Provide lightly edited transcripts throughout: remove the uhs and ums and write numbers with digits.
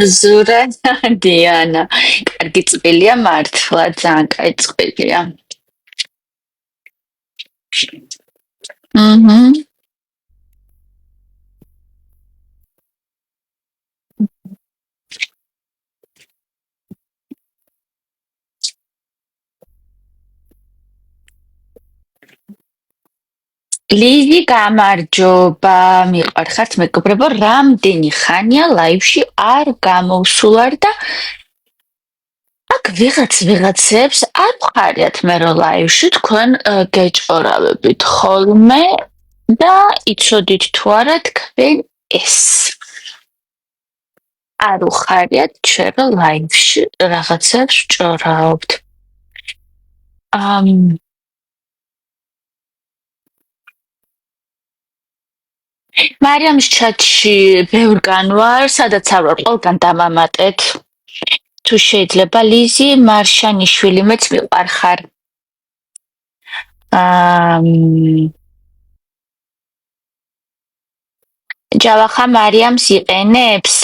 ზურა დიანა. კარგი წვილია მართლა, ძალიან კაი წვილია. Mhm. ლიზი გამარჯობა, მიყვარხართ მეგობრებო, რამდენი ხანია ლაივში არ გამოვსულარ და აქ ვიღაცებს არ ვხარიათ მე რომ ლაივში თქვენ გეჭორავებით ხოლმე და იცოდით თუ არა თქვენ ეს არ უხარიათ ჩვენ რომ ლაივში რაღაცებს ვჭორავთ. მარიამის ჩატში ბევრგან ვარ, სადაც არ ვარ, ყველგან დამამატეთ. თუ შეიძლება ლიზი მარშანიშვილი მეც მიყვარხარ. ჯავახა მარიამს იყენებს?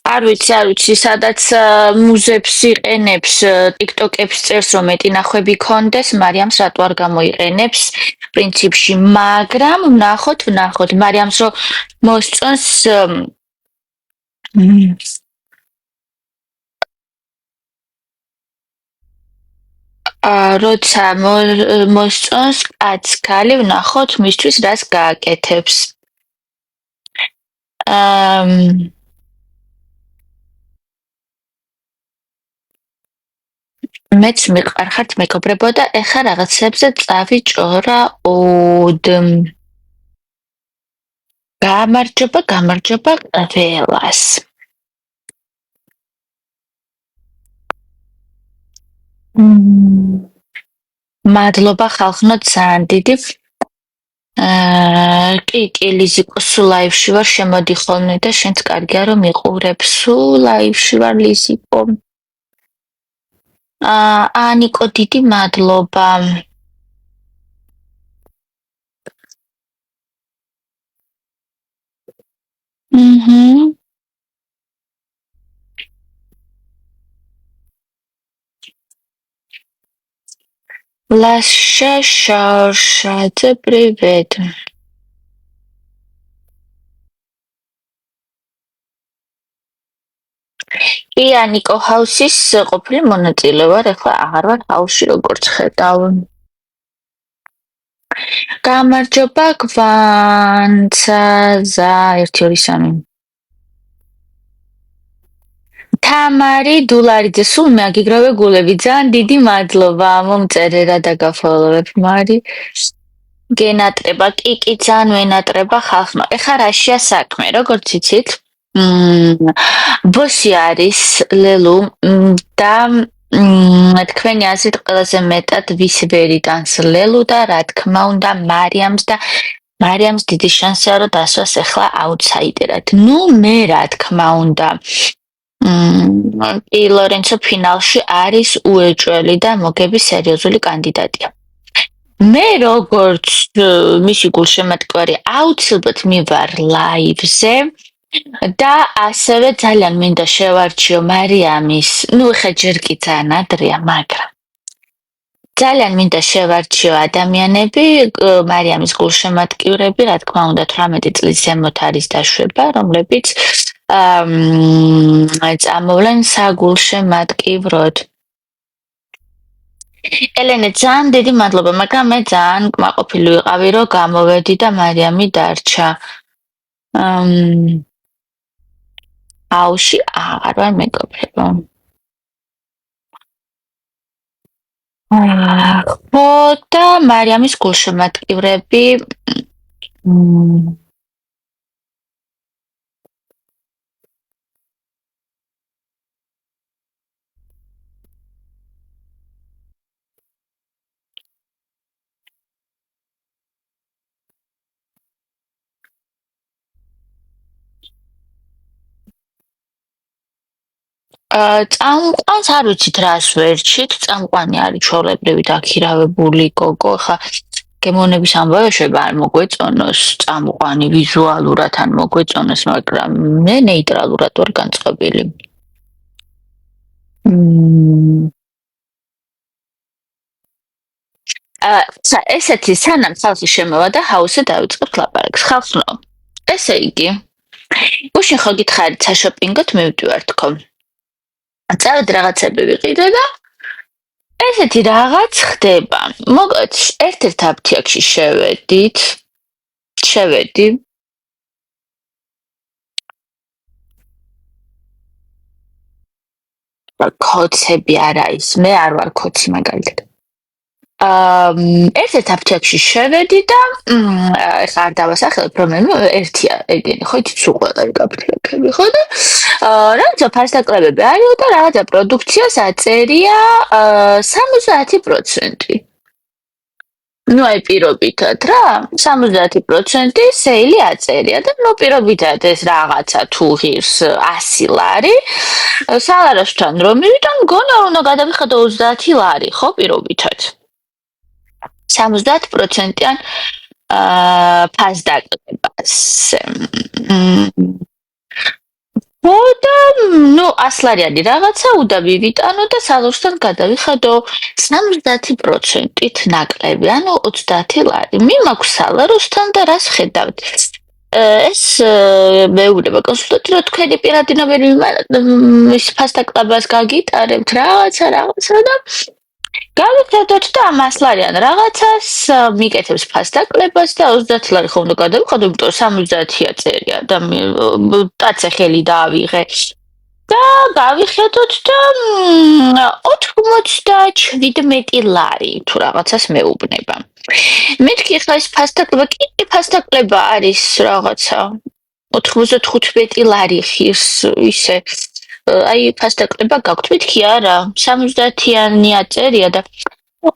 არ ვიცი, სადაც მუზებს იყენებს, TikTok-ებს წერს რომ მეტი ნახვები კონდეს, მარიამს რატო არ გამოიყენებს პრინციპში, მაგრამ ვნახოთ, მარიამს რომ მოსწონს როცა მოსწონს კაცქალი, ვნახოთ მისთვის რას გააკეთებს. მეც მიყვარხართ მეგობრებო და ეხლა რაღაცებზე წავიჭორაოდ. გამარჯობა ყველას. მადლობა ხალხნო ძალიან დიდი. კი, ლიზიკო, სულ ლაივში ვარ, შემოდი ხოლმე და შენც კარგია რომ მიყურებ. სულ ლაივში ვარ, ლიზიკო. ანიკო, დიდი მადლობა. Лаша Шаршадзе, привет. კი, ანიკო, ჰაუსის ყოფილი მონაწილე ვარ, ეხლა აღარ ვარ ჰაუსში როგორც ხედავ. გამარჯობა გვანცაზა 1-2-3. თამარი დულარიძე, სულ მეაგიგრავე გულები, ძალიან დიდი მადლობა, მომწერე რა დაგაფოლოვებ, მარი. გენატრება, კი, ძალიან ვენატრება ხალხმა. ეხლა რაშია საქმე, როგორც იცით? ბოსი არის ლელუ და თქვენი აზრით ყველაზე მეტად ვის ვერ იტანს ლელუ და რა თქმა უნდა მარიამს დიდი შანსია რომ დასვას ეხლა აუთსაიდერად. ნუ მე რა თქმა უნდა კი ლორენცო ფინალში არის უეჭველი და მოგები სერიოზული კანდიდატია. მე როგორც მისი გულშემატკივარი აუცილებლად მივარ ლაივზე და ასევე ძალიან მინდა შევარჩიო მარიამის, ხა ჯერ კი ძალიან ადრეა, მაგრამ ძალიან მინდა შევარჩიო ადამიანები, მარიამის გულშემატკივრები, რა თქმა უნდა 18 წლის ზემოთ არის დაშვება, რომლებიც წამოვლენ საგულშემატკივროდ. ელენე, ძალიან დიდი მადლობა, მაგრამ მე ძალიან კმაყოფილი ვიყავი, რომ გამოვედი და მარიამი დარჩა. აუში აღარ ვარ მეგობრებო. ხო და მარიამის გულშემატკივრები წამყვანს არ ვიცით რას ვერჩით, წამყვანი არის ჩვეულებრივი დაქირავებული გოგო, ხა გემოვნების ამბავი არ მოგვეწონოს, წამყვანი ვიზუალურად ან მოგვეწონოს, მაგრამ მე ნეიტრალურად ვარ განწყობილი. მმ ესეთი სანამ ხალხი შემოვა და ჰაუსზე დავიწყებთ ლაპარაკს. ხალხს ვთნო. ესე იგი, გუშინ ხო გითხარით საშოპინგოდ მივდივარ თქო. წავედ რაღაცები ვიყიდე და ესეთი რაღაც ხდება. მოკლედ, ერთ-ერთ აფთიაქში შევედი. კოცები არა ის, მე არ ვარ კოცი მაგალითად. ერთ-ერთ აფთიაქში შევედი და ეხლა არ დავასახელებ რომელიმე ერთია ეგენი ხო იცით სულ ყველანი აფთიაქები ხო და რაღაცა ფასდაკლებები არისო და რაღაცა პროდუქციას აწერია 70%. ну აი პირობითად რა 70% სეილი აწერია და ну პირობითად ეს რაღაცა თუ ღირს 100 ლარი სალაროსთან რომ მივიტან მგონა უნდა გადავიხადო 30 ლარი ხო პირობითად 70%-იან ფასდაკლებას. და ну 100 ლარიანი რაღაცა უნდა მივიტანო და სალაროსთან გადავიხადო 70%-ით ნაკლები, ანუ 30 ლარი. მიმაქვს სალაროსთან და რას ხედავთ? ეს მეუბნება კონსულტანტი რომ თქვენი პირადი ნომერი ის ფასდაკლებას გაგიტარებთ რაღაცა და გავიხადოთ და 100 ლარიან რაღაცას მიკეთებს ფასდაკლებას და 30 ლარი ხომ უნდა გადავიხადო, იმიტომ 70-ია წერია და ტაცე ხელი დაავიღე. და გავიხედოთ და 97 ლარი თუ რაღაცას მეუბნება. მეთქი ხა ეს ფასდაკლება კი ფასდაკლება არის რაღაცა 95 ლარი ხირს ისე აი ფასდაკლება გაქვთ მეთქი არა 70-იანი აწერია და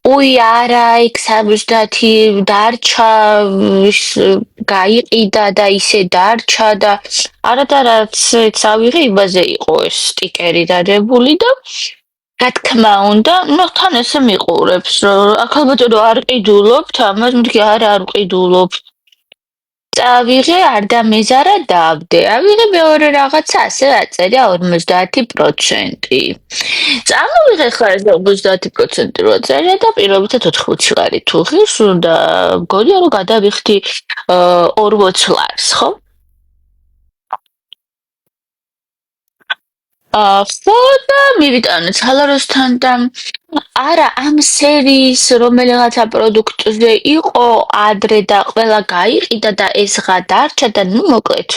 უი არა იქ 70 დარჩა ის გაიყიდა და ისე დარჩა და არა და რაც წავიღე იმაზე იყო ეს სტიკერი დადებული და რა თქმა უნდა, ну თან ესე მიყურებს, რომ აქ ალბათ რომ არ ყიდულობთ, ამას მეთქი არა არ ყიდულობ. წავიღე არ დამეზარა დავდე. ავიღე მეორე რაღაცა ასე აწერია 50%. წამოვიღე ხარ ეს 50% რო აწერია და პირობითად 80 ლარი თუ ღირს უნდა მგონია რომ გადავიხდი 40 ლარს, ხო? ხო და მივიტანე სალაროსთან და არა ამ სერიის რომელიღაცა პროდუქტზე იყო ადრე და ყველა გაიყიდა და ეს ღა დარჩა და ნუ მოკლედ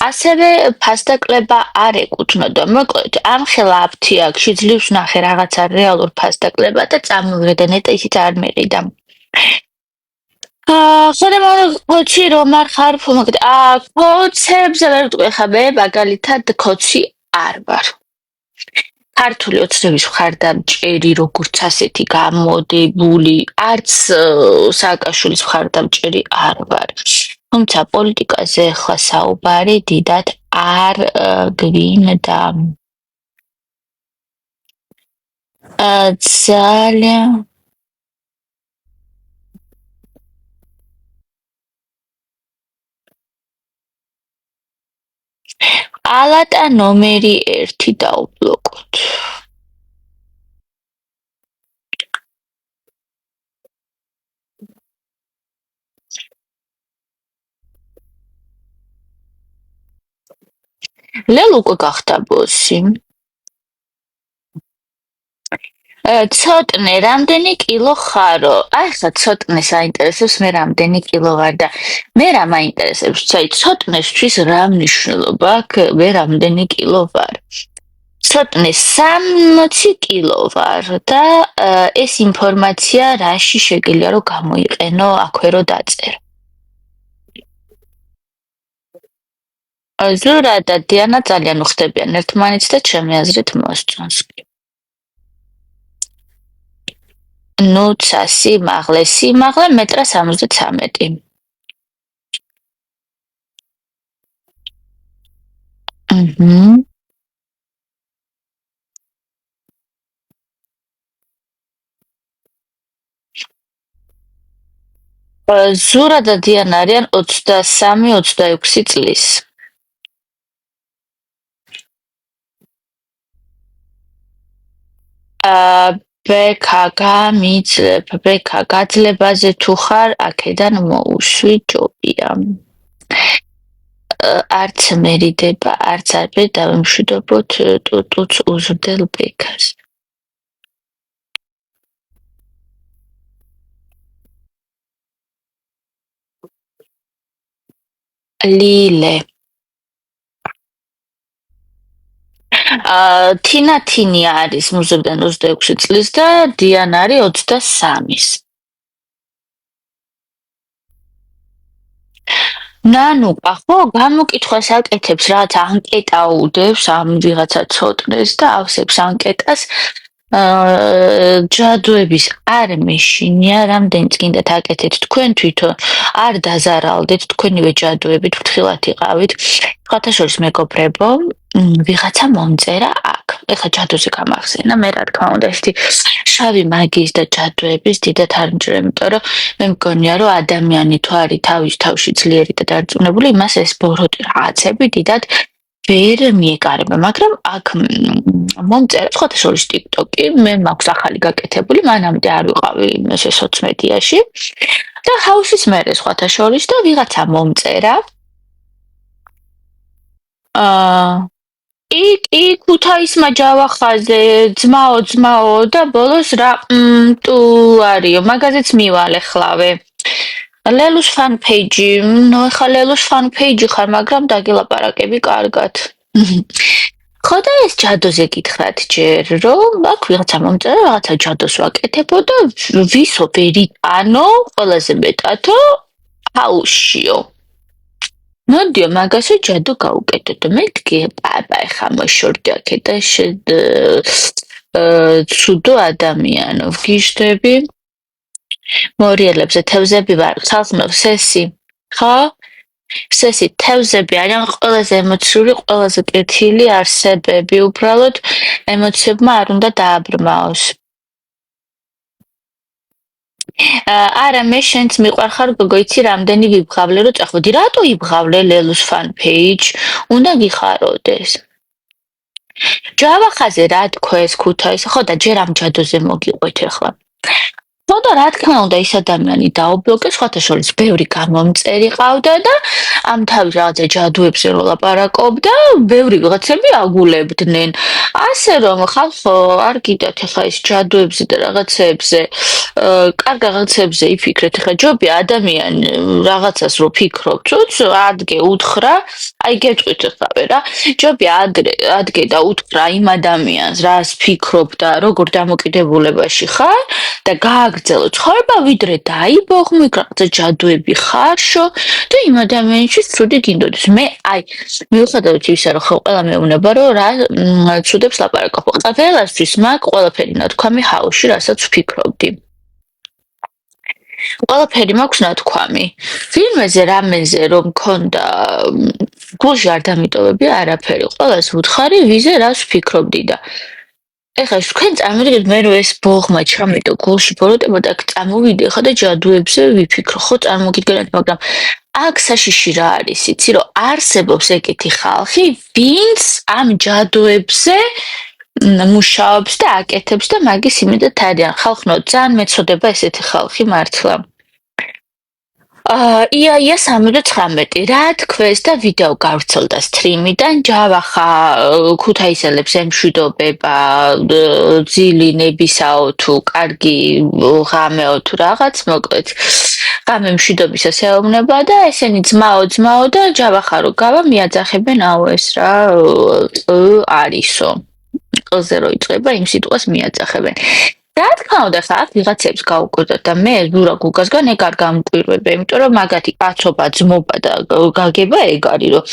ასევე ფასდაკლება არ ეკუთვნოდა მოკლედ ამ ხელა აფთიაქში ძლივს ნახე რაღაცა რეალურ ფასდაკლება და წამოვიღე და ნეტა ისიც არ მეყიდა ხოდა კოჩი რომ არ ხარ მოკლედ კოცებზე ვერ ვტყვი ხა მე მაგალითად კოჩი არ ვარ ქართული ოცნების მხარდამჭერი როგორც ასეთი გამოდებული არც სააკაშვილის მხარდამჭერი არ ვარ თუმცა პოლიტიკაზე ხა საუბარი დიდად არ გვინდა ძალიან პალატა ნომერი 1 დაუბლოკოთ ლელ უკვე გახდა ბოსი ცოტნე რამდენი კილო ხარო? აი ხა ცოტნეს აინტერესებს მე რამდენი კილო ვარ და მე რა მაინტერესებს ცაი ცოტნესთვის რა მნიშვნელობა აქვს მე რამდენი კილო ვარ? ცოტნე 60 კილო ვარ და ეს ინფორმაცია რაში შეგიძლია რომ გამოიყენო აქვე რომ დაწერო? ზურა და დიანა ძალიან უხდებიან ერთმანეთს და ჩემი აზრით მოსწონს. ნუცა სიმაღლე მეტრა 73. Mhm. ზურა და დიანა არიან 23-26 წლის. ბექა გამიძლებ, ბექა გაძლებაზე თუ ხარ, აქედან მოუშვი ჯობია. არც მერიდება, არც არბე დავიმშვიდობოთ ტუტუც უზრდელ ბექას. ლილე. თინა თინია არის მუზებიდან 26 წლის და დიანა არის 23-ის. ნანუკა ხო გამოკითხვას აკეთებს რაღაც ანკეტა უდევს ამ ვიღაცა ცოტნეს და ავსებს ანკეტას ჯადოების არ მეშინია რამდენიც გინდათ აკეთეთ თქვენ თვითონ არ დაზარალდეთ თქვენივე ჯადოებით ფრთხილად იყავით სხვათა შორის მეგობრებო ვიღაცა მომწერა აქ ეხლა ჯადოზე გამახსენა მე რა თქმა უნდა ერთი შავი მაგიის და ჯადოების დიდად არ მჭირე იმიტომ რომ მე მგონია რომ ადამიანი თუ არის თავის თავში ძლიერი და დარწმუნებული იმას ეს ბოროტი რაღაცები დიდად ვერ მიეკარება, მაგრამ აქ მომწერა სხვათა შორის TikTok-ი, მე მაქვს ახალი გაკეთებული, მანამდე არ ვიყავი ესე სოციმედიაში და ჰაუსის მერე სხვათა შორის და ვიღაცა მომწერა. კი ქუთაისმა ჯავახაზე ძმაო და ბოლოს რა ტუ არისო, მაგაზეც მივალ ეხლავე. ლელუს fan page-ი, ნუ ეხლა ლელუს fan page-ი ხარ, მაგრამ დაგელაპარაკები კარგად. ხო და ეს ჯადოზე გითხრათ ჯერ, რომ აქ ვიღაცა მომწერა, რაღაცა ჯადოს ვაკეთებო და ვისო ვერიტანო, ყველაზე მეტათო ჰაუსშიო. მოდიო, მაგასო ჯადო გავუკეთო და მეთქი, აბა ეხა მოშორდი აქედა ცუდო ადამიანო, ვგიჟდები. მორიელებზე თევზები ვარ, ხალხმევ სესი, ხო? სესი თევზები არიან ყველაზე ემოციური, ყველაზე კეთილი არსებები, უბრალოდ ემოციებმა არ უნდა დააბრმაოს. არა, მე შენც მიყვარხარ გოგო, იცი რამდენი ვიბღავლე, რომ წახვედი, რატო იბღავლე ლელუს fan page? უნდა გიხაროდეს. ჯავახაზე რა თქვეს ქუთაის, ხო და ჯერ ამ ჯადოზე მოგიყვეთ ახლა. ხო და რა თქმა უნდა ის ადამიანი დაუბლოკე სხვათა შორის ბევრი გამომწერი ყავდა და ამ თავის რაღაცა ჯადოებზე რო ლაპარაკობდა ბევრი ვიღაცები აგულებდნენ ასე რომ ხალხო არ გიდათ ახლა ის ჯადოებზე და რაღაცებზე კარგ რაღაცებზე იფიქრეთ ახლა ჯობია ადამიანი რაღაცას რო ფიქრობთ ადგე უთხრა აი გეტყვით ახლა რა ჯობია ადგე და უთხრა იმ ადამიანს რას ფიქრობ და როგორ დამოკიდებულებაში ხარ და გააგრძელო ცხოვრება ვიდრე დაიბოღმო იქ რაღაცა ჯადოები ხარშო და იმ ადამიანისთვის ცუდი გინდოდეს მე აი მიუხედავად ისა რომ ხო ყველა მეუბნება რომ რა ცუდებს ლაპარაკობ ყველასთვის მაგ ყველაფერი ნათქვამი ჰაუსში რასაც ვფიქრობდი ყველაფერი მაქვს ნათქვამი ფილმზე რამეზე რომ მქონდა გულში არ დამიტოვებია არაფერი ყველას ვუთხარი ვიზე რას ვფიქრობდი და ეხლა თქვენ წარმოგიდგენთ მე რომ ეს ბოღმა ჩამეტო გულში ბოროტება და წამოვიდე ხა და ჯადოებზე ვიფიქრო ხო წარმოგიდგენთ მაგრამ აქ საშიში რა არის იცი რომ არსებობს ეგეთი ხალხი ვინც ამ ჯადოებზე მუშაობს და აკეთებს და მაგის იმედად არიან ხალხნო ძალიან მეწოდება ესეთი ხალხი მართლა ია 319 რა თქვეს და ვიდეო გავრცელდა სტრიმიდან ჯავახა ქუთაისელებს ემშვიდობება ძილინებისაო თუ კარგი ღამეო თუ რაღაც მოკლედ ღამე მშვიდობისას ეუბნება და ესენი ძმაო და ჯავახა რო გავა მიაძახებენ აუ ეს რა არისო ყელზე რო იწყება იმ სიტყვას მიაძახებენ რა თქმა უნდა ხა აქ ვიღაცებს გაუკვირდათ და მე ზურა გუგასგან ეგ არ გამკვირვება იმიტომ რომ მაგათი კაცობა ძმობა და გაგება ეგ არის რომ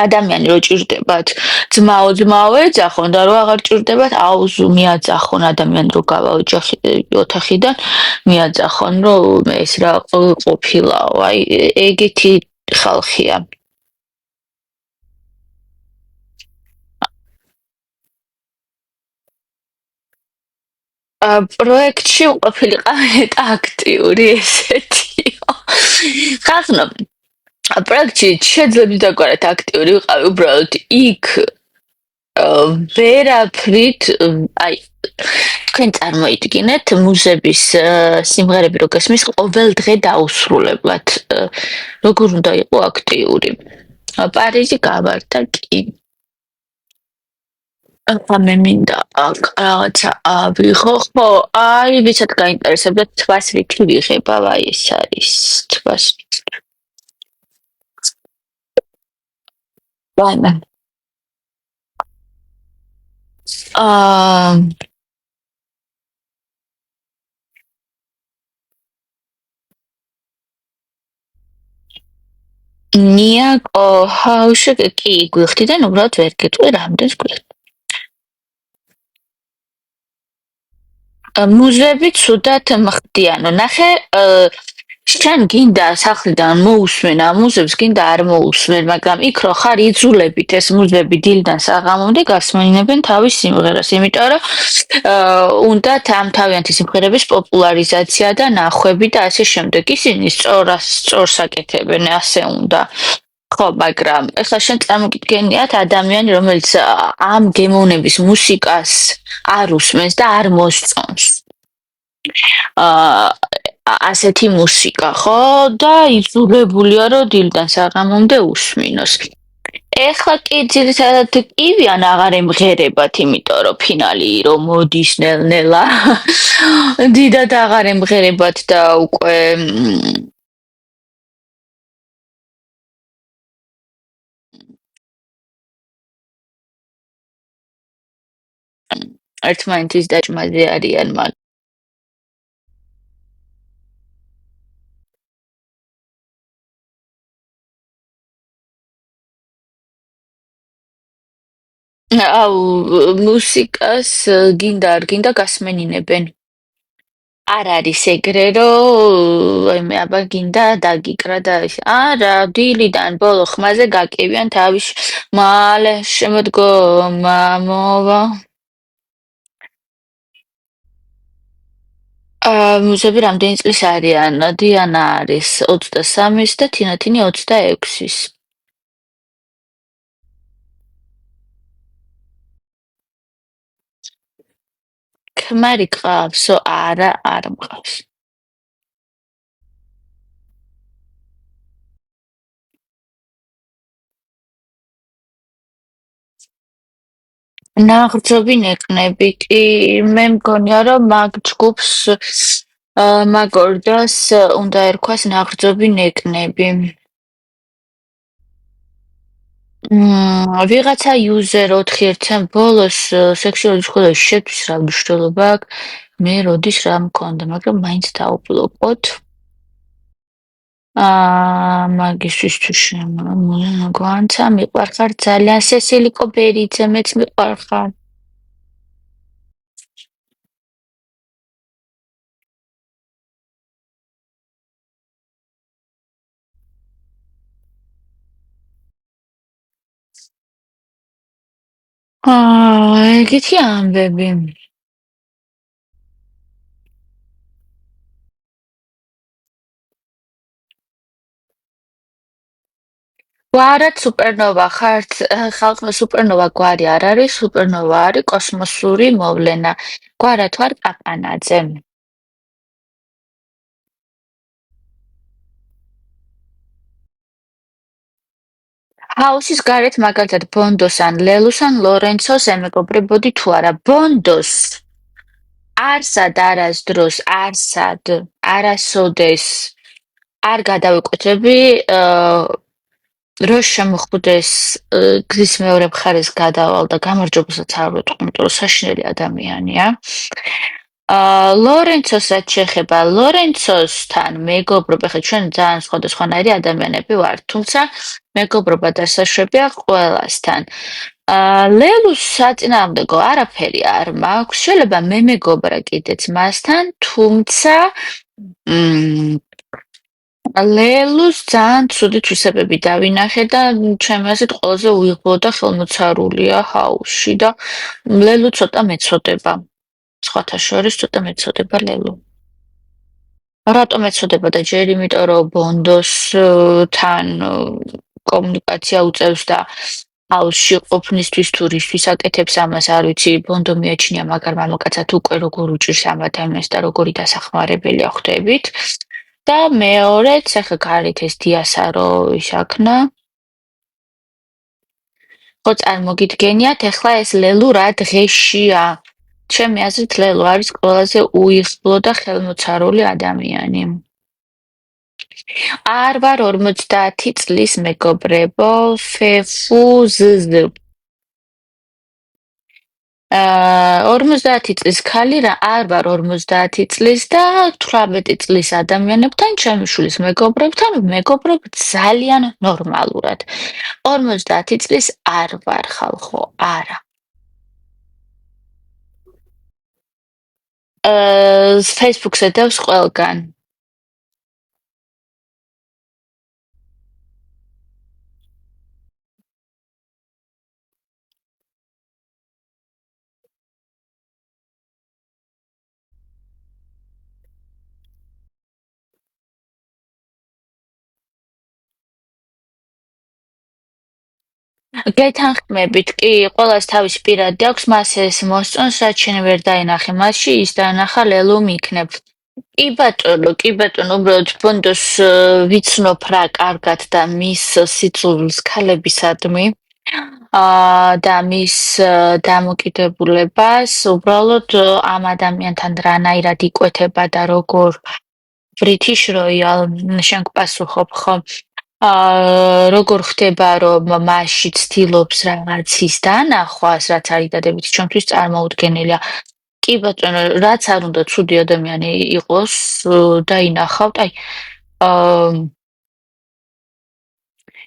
ადამიანი რო ჭირდებათ ძმაო ეძახონ და რო აღარ ჭირდებათ აუზუ მიაძახონ ადამიანი რო გავა ოთახიდან მიაძახონ რომ ეს რა ყოფილაო აი ეგეთი ხალხია პროექტში ყოფილიყავით აქტიური ესეთი. ხახნო პრაქტიკი შეძლებს დაგვარად აქტიური ვიყავი უბრალოდ იქ ვერაფრით აი თქვენ წარმოიდგინეთ მუზების სიმღერები რო გესმის ყოველ დღე დაუსრულებლად როგორ უნდა იყო აქტიური პარიზი გავარდა კი ახლა მე მინდა აქ რაღაცა ავიღო ხო აი ვისაც გაინტერესებდა თვას რითი ვიღება აი ეს არის თვას ვაიმე აა ნიაკო ჰაუშე კი გვიხდიდან უბრალოდ ვერ გეტყვი რამდენს გვიხდი მუზები ცუდად მხდიანო ნახე შენ გინდა სახლიდან მოусმენ ამ მუზებს გინდა არ მოусმენ მაგრამ იქ რო ხარ იძულებით ეს მუზები დილიდან საღამომდე გასმენინებენ თავის სიმღერას იმიტომ რომ უნდა თავიანთი სიმღერების პოპულარიზაცია და ნახვები და ასე შემდეგ ისინი სწორს აკეთებენ ასე უნდა ხო მაგრამ ეხლა შენ წარმოგიდგენიათ ადამიანი რომელიც ამ გემოვნების მუსიკას არ უსმენს და არ მოსწონს ასეთი მუსიკა ხო და იძულებულია რომ დილიდან საღამომდე უსმინოს ეხლა კი ძირითადად ივიან აღარ ემღერებათ იმიტომ რომ ფინალი რომ მოდის ნელ-ნელა დიდად აღარ ემღერებათ და უკვე ერთმანეთის დაჭმაზე არიან მაგ აუ მუსიკას გინდა არ გინდა გასმენინებენ არ არის ეგრე რომ აი მე აბა გინდა დაგიკრა და არა დილიდან ბოლო ხმაზე გაკივიან თავის მალე შემოდგომა მოვა მუზები რამდენი წლის არიან? დიანა არის 23-ის და თინათინი 26-ის. ქმარი გყავსო? არა, არ მყავს. ნაღრწობი ნეკნები კი მე მგონია რომ მაგ ჯგუფს მაგ ორდას უნდა ერქვას ნაღრწობი ნეკნები. ვიღაცა იუზერ 4-1 ბოლოს სექსუალური ცხოვრების შეთვის რა მნიშვნელობა აქვს? მე როდის რა მქონდა, მაგრამ მაინც დავბლოკოთ. მაგისთვის თუ გვანცა მიყვარხარ ძალიან სესილიკო ბერიძე მეც მიყვარხარ. ეგეთი ამბები. გვარად სუპერნოვა ხართ, ხალხმა სუპერნოვა გვარი არ არის, სუპერნოვა არის კოსმოსური მოვლენა. გვარად ვარ პაპანაძე. ჰაუსის გარეთ მაგალითად ბონდოს ან ლელუს ან ლორენცოს ემეგობრებოდი თუ არა. ბონდოს არსად არასდროს, არსად, არასოდეს არ გადავიკვეთები რო შემოხვდეს გზის მეორე მხარეს გადავალ და გამარჯვებასაც არ ვეტყვი, იმიტომ რომ საშინელი ადამიანია. ლორენცოსაც შეეხება ლორენცოსთან მეგობრობა, ხა ჩვენ ძალიან სხვადასხვანაირი ადამიანები ვართ, თუმცა მეგობრობა დასაშვებია ყველასთან. ლელუს საწინააღმდეგო არაფერი არ მაქვს, შეიძლება მე მეგობრა კიდეც მასთან, თუმცა ლელუს ძალიან ცუდი თვისებები დავინახე და ჩემი აზრით ყველაზე უიღბლო და ხელმოცარულია ჰაუსში და ლელუ ცოტა მეწოდება. სხვათა შორის ცოტა მეწოდება ლელუ. რატომ ეცოდებოდა ჯერ იმიტომ, რომ ბონდოს თან კომუნიკაცია უწევს და ჰაუსში ყოფნისთვის თუ რისთვის აკეთებს ამას არ ვიცი, ბონდო მიაჩნია მაგარ მამაკაცად უკვე როგორ უჭირს ამ ადამიანს და როგორი დასახმარებელია ხვდებით. და მეორეც, ახლა გარეთ ეს დიასა რო ისაქნა, ხო წარმოგიდგენიათ, ახლა ეს ლელუ რა დღეშია. ჩემი აზრით ლელუ არის ყველაზე უიღბლო და ხელმოцарული ადამიანი. არ ვარ 50 წლის მეგობრებო, ფეფუ ზზ. 50 წლის ქალი რა არ ვარ 50 წლის და 18 წლის ადამიანებთან, ჩემი შვილის მეგობრებთან მეგობრობ ძალიან ნორმალურად. 50 წლის არ ვარ ხალხო, არა. Facebook-ზე დევს ყველგან. გეთანხმებით კი, ყველას თავისი პირადი აქვს, მას ეს მოსწონს, რაც შენ ვერ დაინახე მასში, ის დაანახა ლელუმ იქნებ. კი ბატონო, უბრალოდ ბონდოს ვიცნობ რა კარგად და მის სიძულვილს ქალებისადმი. და მის დამოკიდებულებას უბრალოდ ამ ადამიანთან რანაირად იკვეთება და როგორ British Royal შენ გპასუხობ ხო? როგორ ხდება რომ მასში ცდილობს რაღაცის დანახვას, რაც არის დადებითი ჩვენთვის წარმოუდგენელია. კი ბატონო, რაც არ უნდა ცუდი ადამიანი იყოს და ინახავთ, აი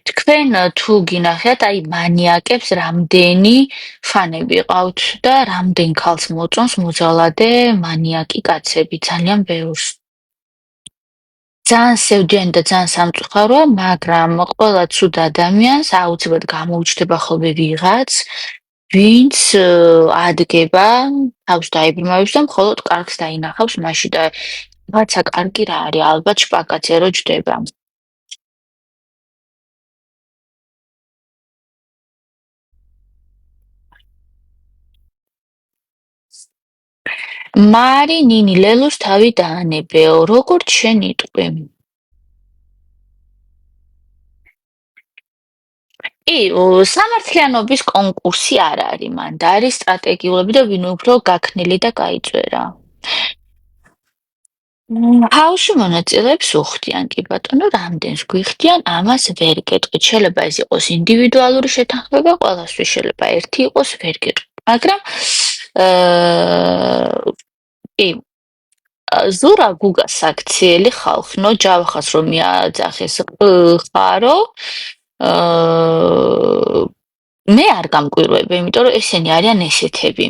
თქვენ თუ გინახეთ, აი მანიაკებს რამდენი ფანები ყავთ და რამდენ ქალს მოწონს მოძალადე მანიაკი კაცები, ძალიან ბევრს. ძალიან სევდიანი და ძალიან სამწუხაროა, მაგრამ ყველა ცუდ ადამიანს აუცილებლად გამოუჩნდება ხოლმე ვიღაც, ვინც ადგება, თავს დაიბრმავებს და მხოლოდ კარგს დაინახავს მასში და რაღაცა კარგი რა არის, ალბათ შპაკაცია რო ჯდება. მარი ნინი ლელოს თავი დაანებეო, როგორც შენ იტყვი. კი, სამართლიანობის კონკურსი არ არის მან და არის სტრატეგიულები და ვინ უფრო გაქნილი და გაიწვერა. ჰაუსში მონაწილეებს უხდიან, კი ბატონო, რამდენს გვიხდიან, ამას ვერ გეტყვით. შეიძლება ეს იყოს ინდივიდუალური შეთანხმება, ყველასთვის შეიძლება ერთი იყოს, ვერ გეტყვით. მაგრამ კი, ზურა გუგა საქციელი ხალხნო, ჯავახას რომ მიაძახეს ხარო, მე არ გამკვირვები, იმიტომ რომ ესენი არიან ესეთები.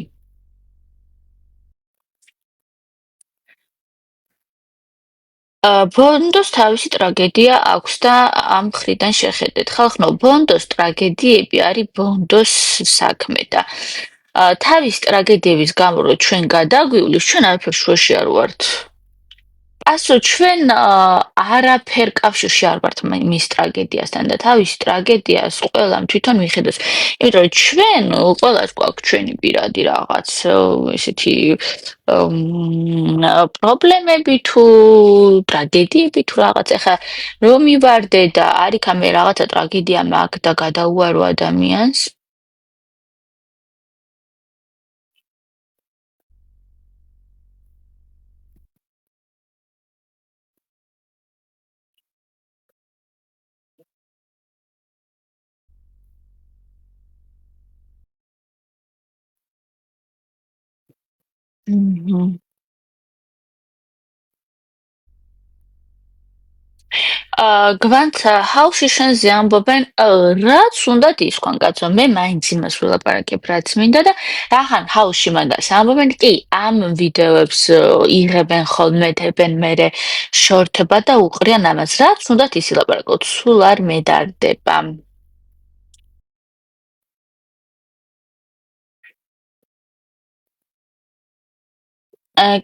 ბონდოს თავისი ტრაგედია აქვს და ამ მხრიდან შეხედეთ. ხალხნო, ბონდოს ტრაგედიები არის ბონდოს საქმე და თავის ტრაგედიების გამო რომ ჩვენ გადაგვივლის, ჩვენ არაფერ შუაში არ ვართ. ასო ჩვენ არაფერ კავშირში არ ვართ მის ტრაგედიასთან და თავისი ტრაგედიას ყველამ თვითონ მიხედოს. იმიტომ რომ ჩვენ ყველას გვაქვს ჩვენი პირადი რაღაც ესეთი პრობლემები თუ ტრაგედიები თუ რაღაც. ეხლა რომ მივარდე და არიქა მე რაღაცა ტრაგედია მაქვს და გადაუარო ადამიანს. მჰმ. გვანც ჰაუსში შენზე ამბობენ, რაც უნდათ ისქვან კაცო, მე მაინც იმას ვილაპარაკებ, რაც მინდა და რახან ჰაუსში მანდას ამბობენ, კი, ამ ვიდეოებს იღებენ ხოლმე, დებენ მერე შორთება და უყრიან ამას, რაც უნდათ ის ილაპარაკოთ, სულ არ მედარდება.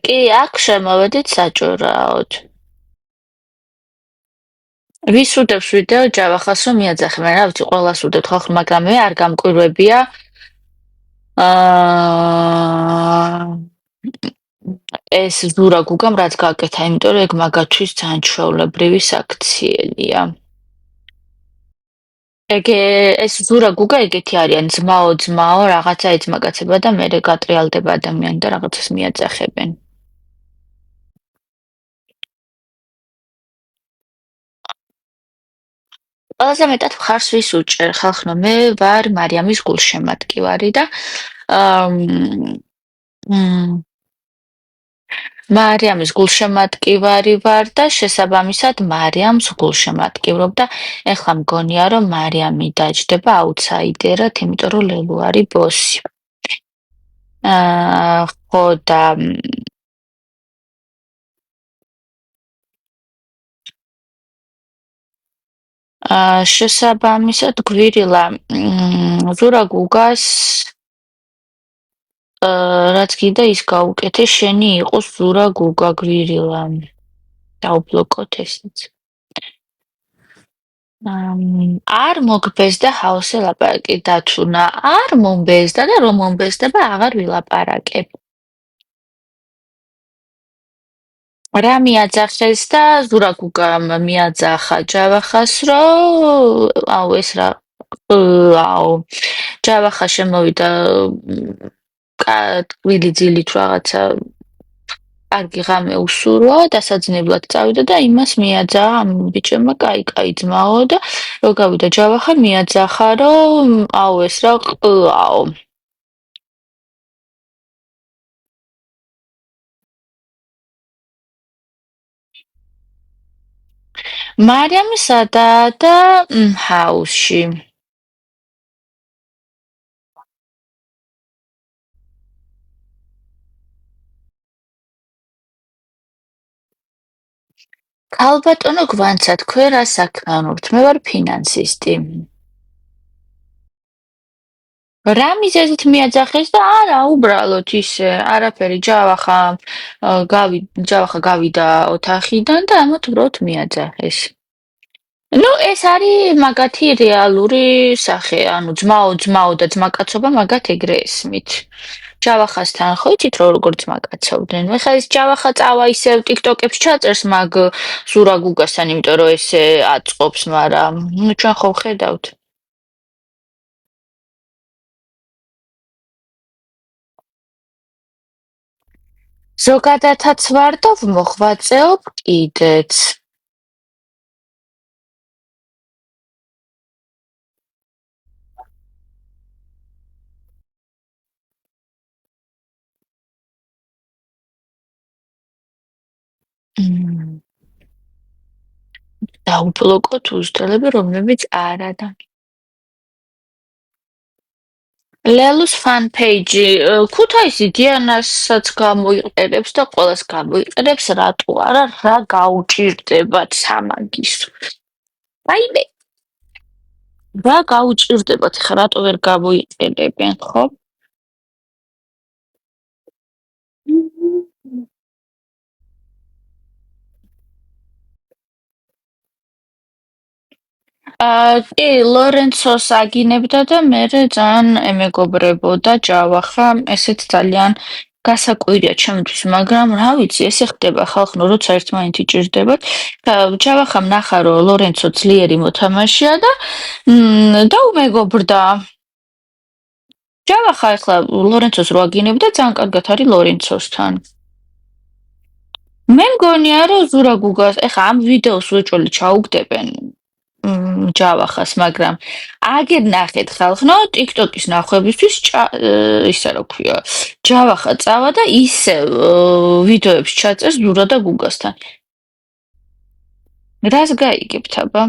კი, აქ შემოვედით საჭურაოდ. ვის უდევს ვიდეო ჯავახას რომ მიაძახებენ? რა ვიცი, ყველას უდევთ ხალხი, მაგრამ მე არ გამკვირვებია. აა ეს ზურა გუგამ რაც გააკეთა, იმიტომ რომ ეგ მაგათვის ძალიან ჩვეულებრივი საქციელია. ეს ზურა გუგა ეგეთი არიან, ძმაო, რაღაცა ეძმაკაცება და მერე გატრიალდება ადამიანი და რაღაცას მიაძახებენ. ყველაზე მეტად მხარს ვის უჭერ ხალხო, მე ვარ მარიამის გულშემატკივარი და მ მარიამის გულშემატკივარი ვარ და შესაბამისად მარიამს გულშემატკივრობ და ეხლა მგონია რომ მარიამი დაჯდება აუთსაიდერად, იმიტომ რომ ლელუ არის ბოსი. ხო და შესაბამისად გვირილა ზურა გუგას რაც კიდე ის გაუკეთე, შენი იყოს ზურა გუგა გვირილა. დაუბლოკოთ ესეც. არ მოგბეზდა ჰაოსე ლაპარაკი დათუნა, არ მომბეზდა და რომ მომბეზდება აღარ ვილაპარაკებ. რა მიაძახეს და ზურა გუგამ მიაძახა ჯავახას, რომ აუ ეს რა აუ ჯავახა შემოვიდა ტყვილი ძილით რაღაცა კარგი ღამე უსურვა, დასაძინებლად წავიდა და იმას მიაძახა ამ ბიჭებმა კაი ძმაო და რო გავიდა ჯავახა მიაძახა რომ აუ ეს რა ყლაო. მარიამი სადაა და ჰაუსში. ქალბატონო გვანცა, თქვენ რა საქმიანობთ? მე ვარ ფინანსისტი. რა მიზეზით მიაძახეს და არა უბრალოდ ისე არაფერი ჯავახა გავიდა ოთახიდან და ამათ უბრალოდ მიაძახეს. ნუ ეს არის მაგათი რეალური სახე, ანუ ძმაო და ძმაკაცობა მაგათ ეგრე ესმით. ჯავახასთან ხო იცით როგორ ძმაკაცობდნენ? ეხლა ეს ჯავახა წავა ისევ ტიკტოკებს ჩაწერს მაგ ზურა გუგასთან, იმიტომ რომ ესე აწყობს, მაგრამ ნუ ჩვენ ხო ვხედავთ. ზოგადადაც ვარდობ, მოღვაწეობ კიდეც. დაუბლოკოთ უზრდელები, რომლებიც არა. ლელუს fan page ქუთაისი დიანასაც გამოიყენებს და ყველას გამოიყენებს, რატო არა, რა გაუჭირდებათ სამაგისო. აიმე, რა გაუჭირდებათ, ხა რატო ვერ გამოიყენებენ, ხო? კი, ლორენცოს აგინებდა და მერე ძალიან ემეგობრებოდა ჯავახა, ესეც ძალიან გასაკვირია ჩემთვის, მაგრამ რა ვიცი, ესე ხდება ხალხო, როცა ერთმანეთი ჭირდებათ. ჯავახამ ნახა, რომ ლორენცო ძლიერი მოთამაშეა და დაუმეგობრდა. ჯავახა ახლა ლორენცოს რო აგინებდა, ძალიან კარგად არის ლორენცოსთან. მე მგონია, რომ ზურა გუგას, ეხლა ამ ვიდეოს უეჭველი ჩაუგდებენ ჯავახას, მაგრამ აგერ ნახეთ ხალხო, TikTok-ის ნახვებისთვის ისა რა ქვია, ჯავახა წავა და ისევ ვიდეოებს ჩაწერს ზურა და გუგასთან. რას გაიგებთ აბა?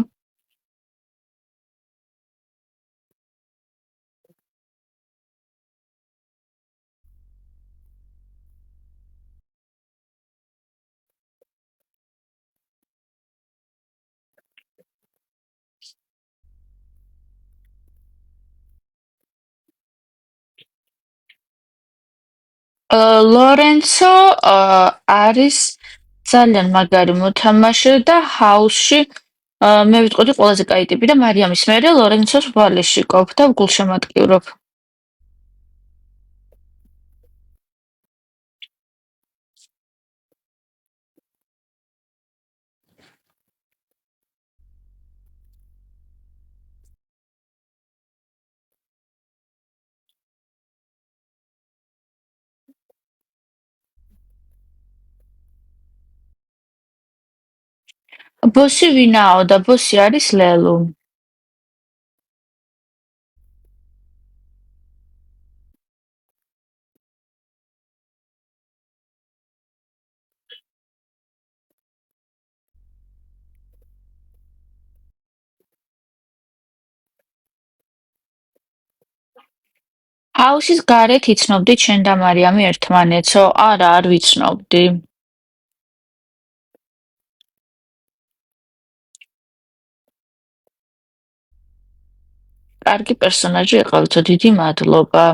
ლორენცო არის ძალიან მაგარი მოთამაშე და ჰაუსში მე ვიტყოდი ყველაზე კაი ტიპი და მარიამის მერე ლორენცოს ვალეში ყოფ და გულშემატკივრობ. ბოსი ვინაო და ბოსი არის ლელუ. ჰაუსის გარეთ იცნობდით შენ და მარიამი ერთმანეთსო? არა, არ ვიცნობდი. კარგი პერსონაჟი იყავთო, დიდი მადლობა.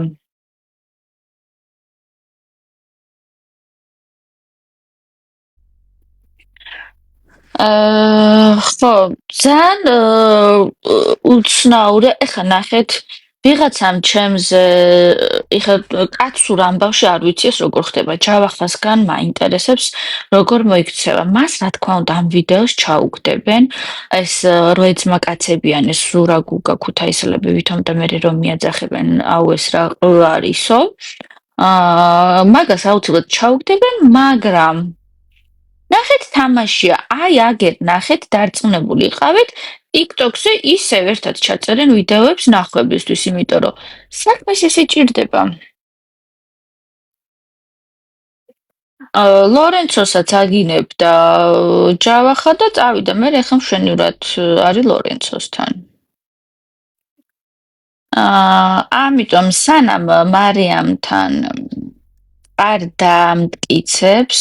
ხო, ძალიან უცნაური. ეხლა ნახეთ, ვიღაცამ ჩემზე ეხლა კაცურ ამბავში არ ვიცი ეს როგორ ხდება. ჯავახასგან მაინტერესებს როგორ მოიქცევა. მას რა თქმა უნდა ამ ვიდეოს ჩაუგდებენ. ეს როეძმა კაცებიან ეს ზურა გუგა ქუთაისელები ვითომ და მე რომ მიაძახებენ აუ ეს რა არისო. მაგას აუცილებლად ჩაუგდებენ, მაგრამ ნახეთ თამაშია, აი აგერ ნახეთ დარწმუნებული იყავით TikTok-ზე ისევ ერთად ჩაწერენ ვიდეოებს ნახვებისთვის, იმიტომ რომ საქმეს ესე ჭირდება. ლორენცოსაც აგინებდა ჯავახა და წავიდა, მე ეხლა მშვენივრად არის ლორენცოსთან. ამიტომ სანამ მარიამთან არ დამტკიცებს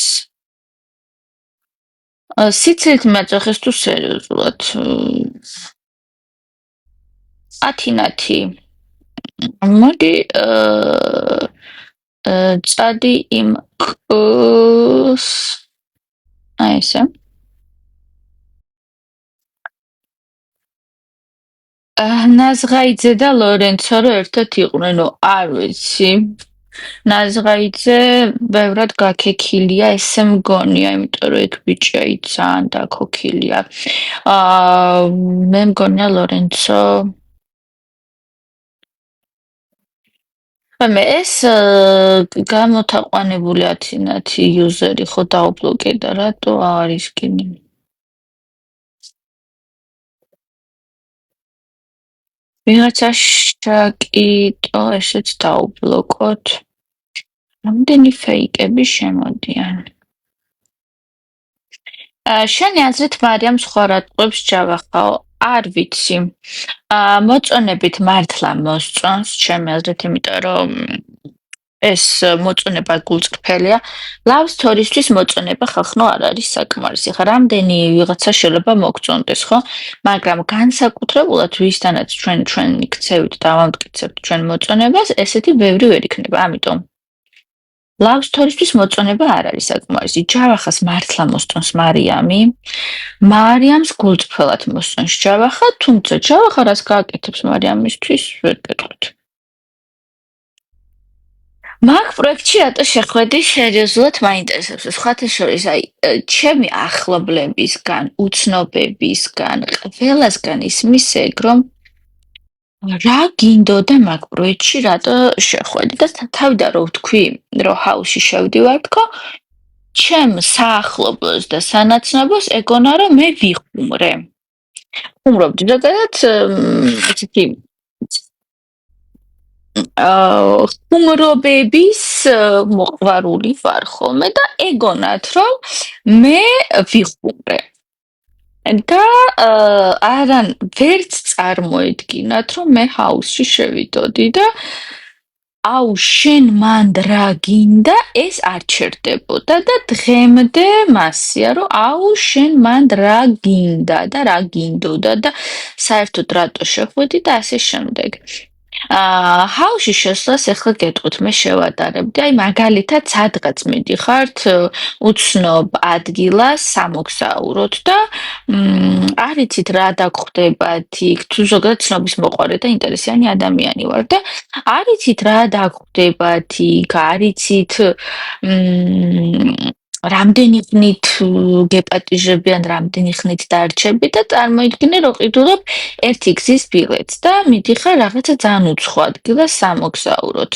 სიცილით მეწახეს თუ სერიოზულად. 10-10. მოდი წადი იმ ყს აი ესე. ნაზღაიძე და ლორენცო რო ერთად იყვნენ, არ ვიცი. ნაზღაიძე ბევრად გაქექილია, ესე მგონია, იმიტომ რომ ეგ ბიჭი ძალიან დაქოქილია. მე მგონია ლორენცო მე ეს გამოთაყვანებული 10-10 იუზერი ხო დაუბლოკე და რატო არის გინი? ვიღაცა შაკიტო ესეც დაუბლოკოთ. რამდენი ფეიკები შემოდიან. შენი აზრით მარიამ სხვა რატყვებს ჯავახაო? არ ვიცი. მოწონებით მართლა მოსწონს, ჩემი აზრით, იმიტომ რომ ეს მოწონება გულწრფელია. Love story-ისთვის მოწონება ხახნო არ არის საკმარისი. ხა რამდენი ვიღაცა შეიძლება მოგწონდეს, ხო? მაგრამ განსაკუთრებულად ვისთანაც ჩვენ იქცევით და ავამტკიცებთ ჩვენ მოწონებას, ესეთი ბევრი ვერ იქნება, ამიტომ Love story-ისთვის მოწონება არ არის საკმარისი. ჯავახას მართლა მოსწონს მარიამი. მარიამს გულწრფელად მოსწონს ჯავახა, თუმცა ჯავახა რას გააკეთებს მარიამისთვის, ვერ გეტყვით. მაგ პროექტში რატო შეხვედი სერიოზულად მაინტერესებს. სხვათა შორის, აი, ჩემი ახლობლებისგან, უცნობებისგან, ყველასგან ისმის ეგ, რომ რა გინდოდა მაგ პროექტში რატო შეხვედი და თავიდან რო ვთქვი, რომ ჰაუსში შევდივარ თქო, ჩემ საახლობლოს და სანაცნობოს ეგონა რომ მე ვიხუმრე. ხუმრობდი ზოგადად ესეთი ხუმრობების მოყვარული ვარ ხოლმე და ეგონათ რომ მე ვიხუმრე. და არან ვერც წარმოედგინათ რომ მე ჰაუსში შევიდოდი და აუ შენ მანდ რა გინდა ეს არ ჩერდებოდა და დღემდე მასია რომ აუ შენ მანდ რა გინდა და რა გინდოდა და საერთოდ რატო შეხვედი და ასე შემდეგ. ჰაუში შესვლას ახლა გეტყვით, მე შევატარებდი. აი მაგალითად, სადღაც მიდიხართ უცნობ ადგილას სამოგზაუროდ და არ იცით რა დაგხვდებათ იქ, თუ ზოგადად ცნობის მოყვარე და ინტერესიანი ადამიანი ვარ და არ იცით რა დაგხვდებათ იქ, არ იცით რამდენი ხნით გეპატიჟებიან, რამდენი ხნით დარჩები და წარმოიდგინე, რომ ყიდულობ ერთი გზის ბილეთს და მიდიხარ რაღაცა ძალიან უცხო ადგილას სამოგზაუროდ.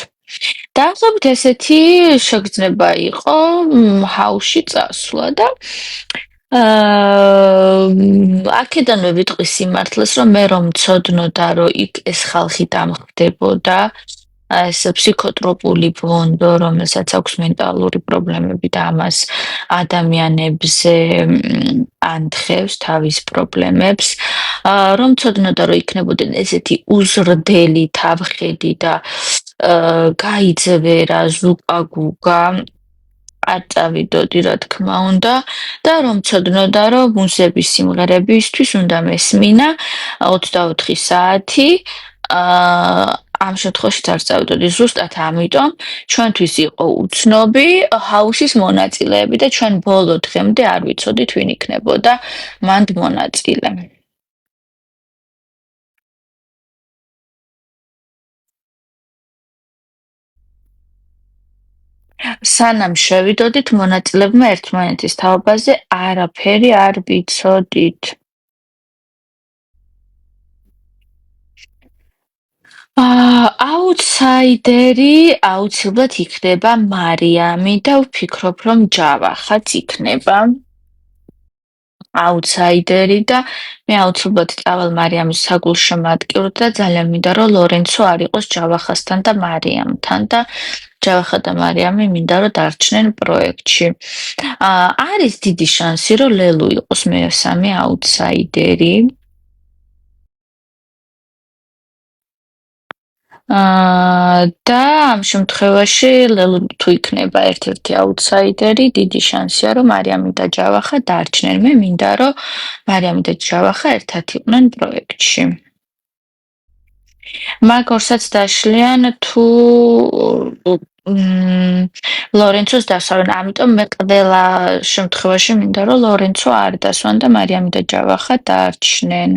დაახლოებით ესეთი შეგრძნება იყო ჰაუსში წასვლა და აქედანვე ვიტყვი სიმართლეს, რომ მე რომ მცოდნოდა, რომ იქ ეს ხალხი დამხდებოდა, ეს ფსიქოტროპული ბონდო, რომელსაც აქვს მენტალური პრობლემები და ამას ადამიანებზე ანთხევს თავის პრობლემებს, რომ ცოდნოდა, რომ იქნებოდნენ ესეთი უზრდელი თავხედი და გაიძვერა ზუპა-გუგა, არ წავიდოდი, რა თქმა უნდა, და რომ ცოდნოდა, რომ მუსების სიმღერებისთვის უნდა მესმინა 24 საათი, ამ შემთხვევაში არ წავიდოდი ზუსტად ამიტომ, ჩვენთვის იყო უცნობი ჰაუსის მონაწილეები და ჩვენ ბოლო დღემდე არ ვიცოდით, ვინ იქნებოდა მანდ მონაწილე. სანამ შევიდოდით, მონაწილებმა ერთმანეთის თაობაზე არაფერი არ ვიცოდით. აუთსაიდერი აუცილებლად იქნება მარიამი და ვფიქრობ, რომ ჯავახაც იქნება აუთსაიდერი და მე აუცილებლად წავალ მარიამის საგულშემატკივრად და ძალიან მინდა, რომ ლორენცო არ იყოს ჯავახასთან და მარიამთან და ჯავახა და მარიამი მინდა, რომ დარჩნენ პროექტში. არის დიდი შანსი, რომ ლელუ იყოს მესამე აუთსაიდერი. და ამ შემთხვევაში ლელუ თუ იქნება ერთ-ერთი აუთსაიდერი, დიდი შანსია, რომ მარიამი და ჯავახა დარჩნენ. მე მინდა, რომ მარიამი და ჯავახა ერთად იყვნენ პროექტში. მაგორსაც დაშლიან თუ ლორენცოს დასვან, ამიტომ მე ყველა შემთხვევაში მინდა, რომ ლორენცო არ დასვან და მარიამი და ჯავახა დარჩნენ.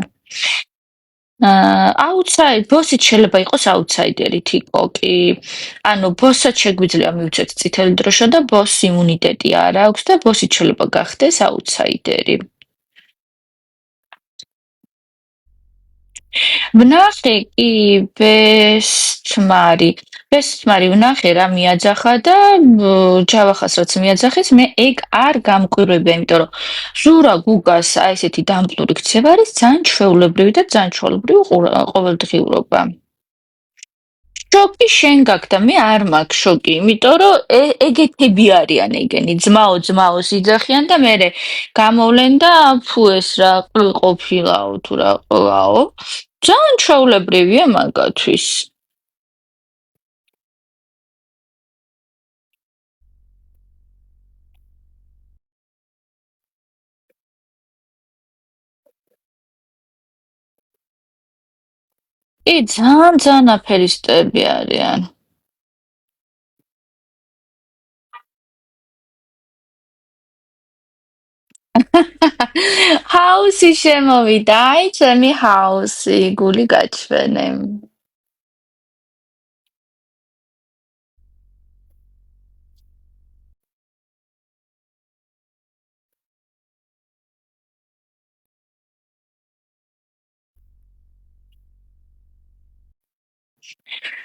ბოსიც შეიძლება იყოს აუთსაიდერი თიკო კი. ანუ ბოსსაც შეგვიძლია მივცეთ წითელი დროშა და ბოსს იმუნიტეტი არ აქვს და ბოსიც შეიძლება გახდეს აუთსაიდერი. ვნახე კი ბესტმარი. ბესტმარი ვნახე რა მიაძახა და ჯავახას რაც მიაძახეს, მე ეგ არ გამკვირვებია, იმიტომ რომ ზურა გუგას აი ესეთი დამპლური ქცევა არის ძალიან ჩვეულებრივი და ძალიან ჩვეულებრივი ყოველდღიურობა. შოკი შენ გაქვს და მე არ მაქვს შოკი, იმიტომ რომ ეგეთები არიან ეგენი, ძმაოს იძახიან და მე გამოვლენ და ფუ ეს რა ყოფილაო თუ რა ყლაო. ძალიან ჩვეულებრივია მაგათვის. კი, ძალიან აფერისტები არიან. ჰაუსი შემოვიდა, აი ჩემი ჰაუსი, გული გაჩვენე.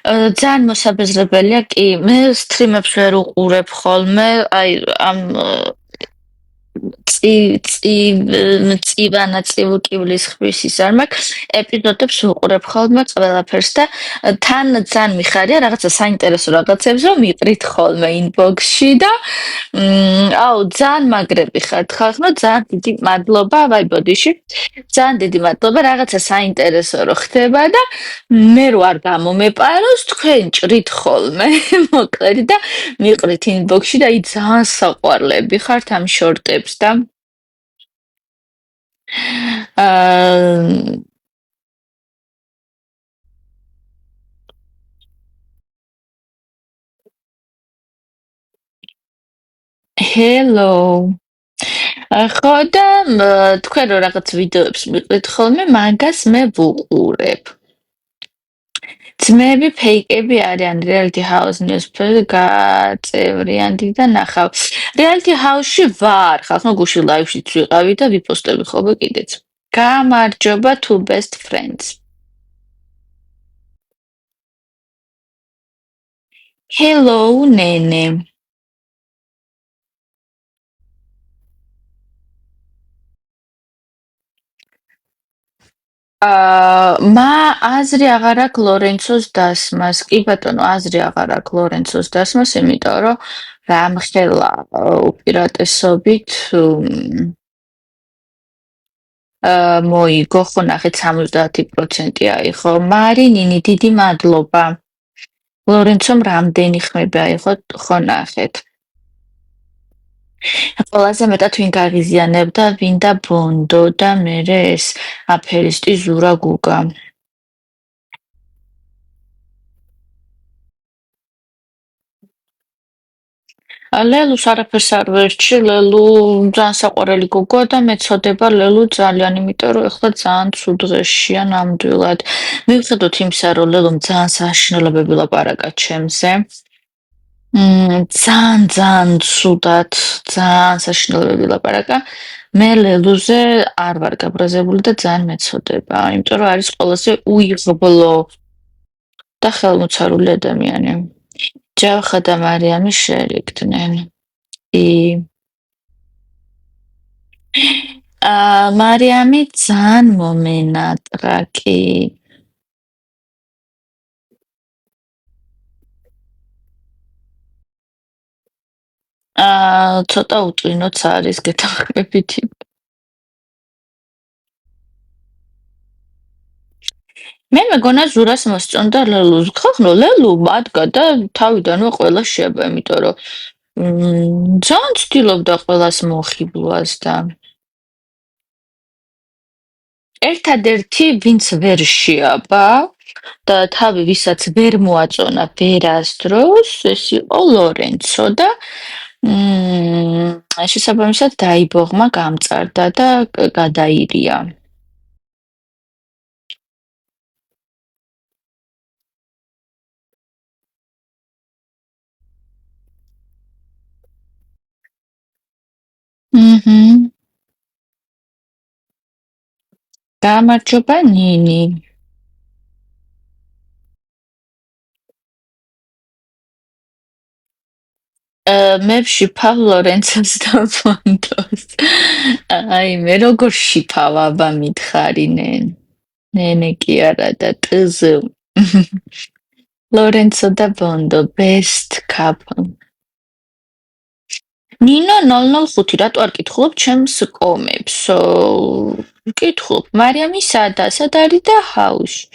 ძალიან მოსაბეზრებელია, კი, მე სტრიმებს ვერ უყურებ ხოლმე, აი ამ მწივანა წილკივლის ხვისის არ მაქვს ეპიზოდებს ვუყურებ ხოლმე ყველაფერს და თან ძალიან მიხარია რაღაცა საინტერესო რაღაცებს რომ მიყრით ხოლმე ინბოქსში და აუ ძალიან მაგრები ხართ ხალხო ძალიან დიდი მადლობა ვაიბოდიში ძალიან დიდი მადლობა რაღაცა საინტერესო რო ხდება და მე რო არ გამომეპაროს თქვენ ჭრით ხოლმე მოკლედ და მიყრით ინბოქსში და აი ძალიან საყვარლები ხართ ამ შორტებს და აა Hello. ხო და თქვენ რო რაღაც ვიდეოებს მიყრით ხოლმე, მაგას მე ვუყურებ. ძმები ფეიკები არიან reality house newspaper გაწევრიანდი და ნახავ. reality house-ში ვარ, ხალხო გუში live-შიც ვიყავი და ვიპოსტები ხოლმე კიდეც. გამარჯობა two best friends. Hello, ნენე. მა აზრი აღარ აქვს ლორენცოს დასმას. კი ბატონო, აზრი აღარ აქვს ლორენცოს დასმას, იმიტომ რომ რამხელა უპირატესობით მოიგო, ხო ნახეთ 70% აიღო. მარინინი, დიდი მადლობა. ლორენცომ რამდენი ხმები აიღო, ხო ნახეთ. ყველაზე მეტად ვინ გაღიზიანებდა, ვინ და ბონდო და მერე ეს აფერისტი ზურა გუგა. ლელუს არაფერს არ ვერჩი, ლელუ ძალიან საყვარელი გოგოა და მეწოდება ლელუ ძალიან, იმიტომ რომ ეხლა ძალიან ცუდ დღეშია ნამდვილად. მივხვდით იმისა, რომ ლელუმ ძალიან საშინელებები ლაპარაკა ჩემზე. ძალიან ცუდად, ძალიან საშინელებები ლაპარაკა. მე ლელუზე არ ვარ გაბრაზებული და ძალიან მეწოდება, იმიტომ რომ არის ყველაზე უიღბლო და ხელმოწარული ადამიანი. ჯავხა და მარიამი შეერიგდნენ. მარიამი ძალიან მომენატრა კი. ცოტა უწვინოც არის გეთანხმებითი. მე მეგონა ზურას მოსწონდა ლელუს. ხახნო ლელუ ადგა და თავიდანვე ყველა შეება, იმიტომ რომ ძალიან ცდილობდა ყველას მოხიბლვას და ერთადერთი ვინც ვერ შეაბა და თავი ვისაც ვერ მოაწონა ვერასდროს, ეს იყო ლორენცო და შესაბამისად დაიბოღმა გამწარდა და გადაირია. გამარჯობა ნინი. მე ვშიფავ ლორენცოს და ბონდოს. აი, მე როგორ შიფავ აბა მითხარინენ. ნენე კი არა და ტზ. ლორენცო და ბონდო best couple. ნინო 005 რატო არ კითხულობ ჩემს კომებსო? კითხულობ, მარიამი სადა, სად არის და ჰაუში?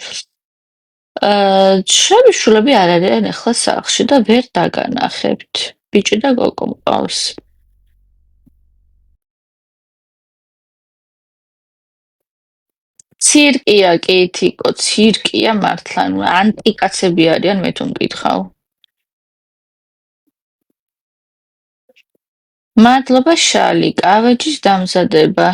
ჩემი შულები არ არიან ახლა სახლში და ვერ დაგანახებთ. ბიჭი და გოგო მყავს. ცირკია კი თიკო, ცირკია მართლა, ანტიკაცები არიან მე თუ მკითხავ. მადლობა შალი, კავეჯის დამზადება.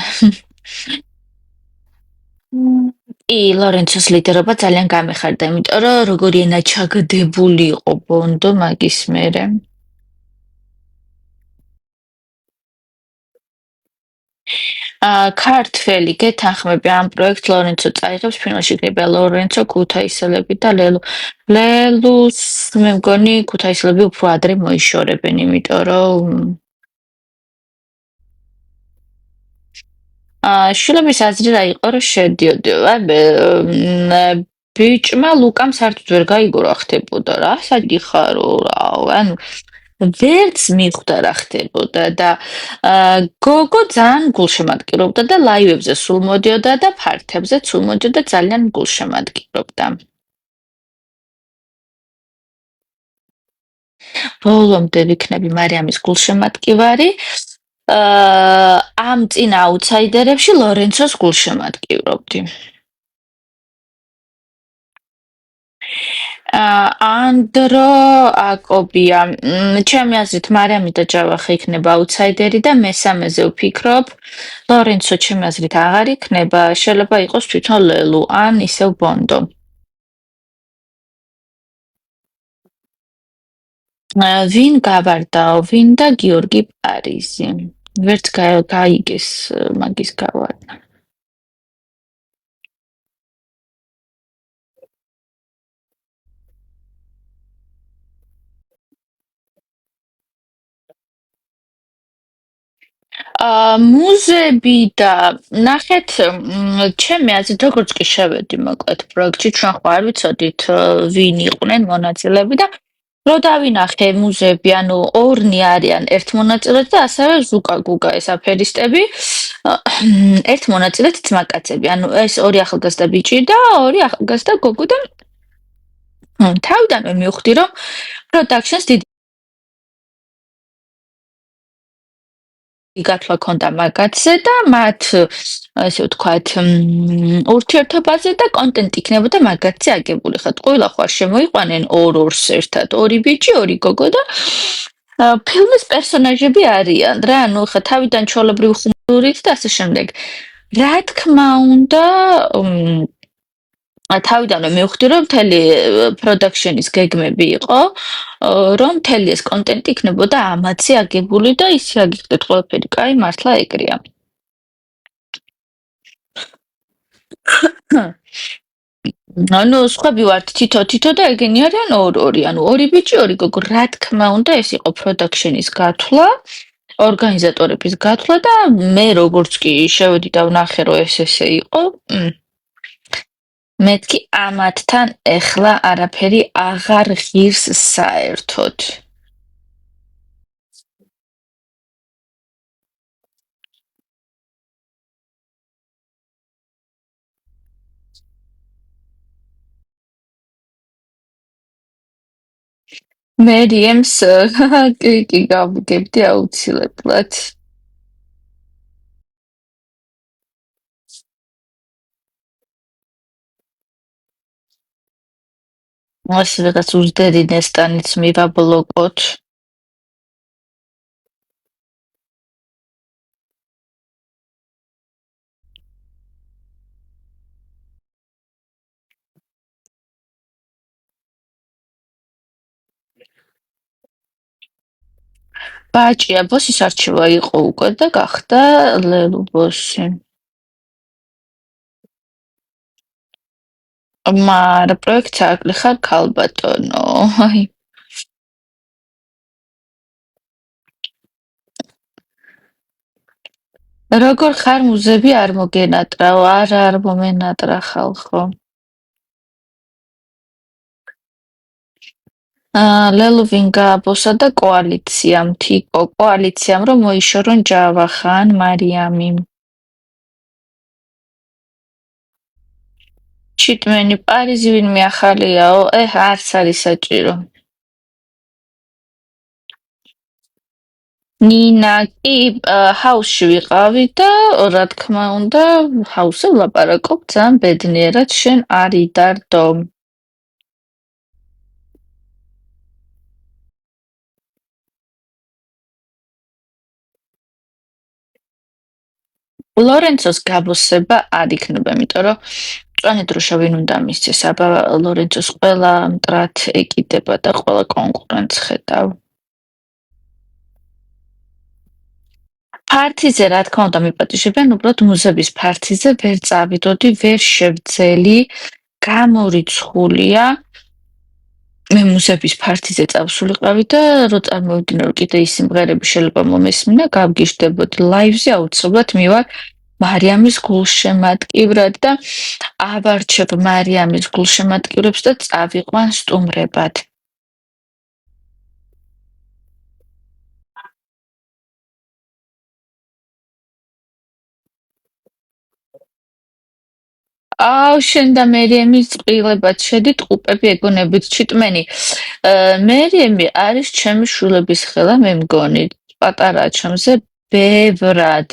კი, ლორენცოს ლიდერობა ძალიან გამეხარდა, იმიტომ რომ როგორი ენა ჩაგდებული იყო ბონდო მაგის მერე. ქართველი გეთანხმები ამ პროექტს ლორენცო წაიღებს, ფინალში იქნება ლორენცო, ქუთაისელები და ლელუ. ლელუს მე მგონი ქუთაისელები უფრო ადრე მოიშორებენ, იმიტომ რომ შვილების აზრი რა იყო, რომ შედიოდი. ბიჭმა ლუკამ საერთოდ ვერ გაიგო რა ხდებოდა რა, სადი ხარო რა, ანუ ვერც მიხვდა რა ხდებოდა და გოგო ძალიან გულშემატკივრობდა და ლაივებზე სულ მოდიოდა და ფართებზე სულ მოდიოდა ძალიან გულშემატკივრობდა. ბოლომდე ვიქნები მარიამის გულშემატკივარი. ამ წინ აუთსაიდერებში ლორენცოს გულშემატკივრობდი. ანდრო აკობია. ჩემი აზრით მარიამი და ჯავახი იქნება აუთსაიდერი და მესამეზე ვფიქრობ, ლორენცო ჩემი აზრით აღარ იქნება, შეიძლება იყოს თვითონ ლელუ ან ისევ ბონდო. ვინ გავარდაო? ვინ და გიორგი პარიზი? ვერც გაიგეს მაგის გავარდა. მუზები და ნახეთ, ჩემი აზრით, როგორც კი შევედი მოკლედ პროექტში, ჩვენ ხო არ ვიცოდით ვინ იყვნენ მონაწილეები და რო დავინახე მუზები, ანუ ორნი არიან ერთ მონაწილედ და ასევე ზუკა გუგა ეს აფერისტები, ერთ მონაწილედ ძმაკაცები, ანუ ეს ორი ახალგაზრდა ბიჭი და ორი ახალგაზრდა გოგო და თავიდანვე მივხვდი რომ პროდაქშენს დიდი გათვლა ქონდა მაგათზე და მათ ასე ვთქვათ ურთიერთობაზე და კონტენტი იქნებოდა მაგათზე აგებული. ხა ყველა ხარ შემოიყვანენ ორ-ორს ერთად, ორი ბიჭი, ორი გოგო და ფილმის პერსონაჟები არიან რა, ანუ ხა თავიდან ჩოლებრივ ხუმურით და ასე შემდეგ. რა თქმა უნდა, თავიდანვე მივხვდი რომ მთელი პროდაქშენის გეგმები იყო, რომ მთელი ეს კონტენტი იქნებოდა ამაზე აგებული და ისე აგიხდეთ ყველაფერი კაი, მართლა ეგრეა. ანუ სხვები ვართ თითო-თითო და ეგენი არიან ორ-ორი, ანუ ორი ბიჭი, ორი გოგო. რა თქმა უნდა, ეს იყო პროდაქშენის გათვლა, ორგანიზატორების გათვლა და მე როგორც კი შევედი და ვნახე რომ ეს ესე იყო, მეთქი ამათთან ეხლა არაფერი აღარ ღირს საერთოდ. მერიემს კი გავგებდი აუცილებლად. ასე რაღაც უზდერი ნესტანიც მივაბლოკოთ. ბაჭია ბოსის არჩევა იყო უკვე და გახდა ლელუ ბოსი. მარა პროექტს აკლი ხარ ქალბატონო. აი როგორ ხარ მუზები არ მოგენატრაო, არ მომენატრა ხალხო. ლელუ ვინ გააბოსა და კოალიციამ, თიკო კოალიციამ რომ მოიშორონ ჯავახან მარიამი. ჩიტმენი პარიზი ვინმე ახალიაო, არც არის საჭირო. ნინა კი ჰაუსში ვიყავი და რა თქმა უნდა ჰაუსზე ვლაპარაკობ ძალიან ბედნიერად შენ არი დარდო. ლორენცოს გაბოსება არ იქნება, იმიტომ რომ მწვანე დროშა ვინ უნდა მისცეს, აბა ლორენცოს ყველა მტრად ეკიდება და ყველა კონკურენტს ხედავ. ფართიზე რა თქმა უნდა მიპატიჟებიან, უბრალოდ მუზების ფართიზე ვერ წავიდოდი, ვერ შევძელი, გამორიცხულია. მე მუზების ფართიზე წავსულიყავი და რო წარმოვიდგინე რომ კიდე ის სიმღერები შეიძლება მომესმინა, გავგიჟდებოდი ლაივზე აუცილებლად მივარ მარიამის გულშემატკივრად და ავარჩევ მარიამის გულშემატკივრებს და წავიყვან სტუმრებად. აუ შენ და მერიემის წყვილებად შედით ყუპები ეგონებით ჩიტმენი. მერიემი არის ჩემი შვილების ხელა მე მგონი. პატარაა ჩემზე ბევრად.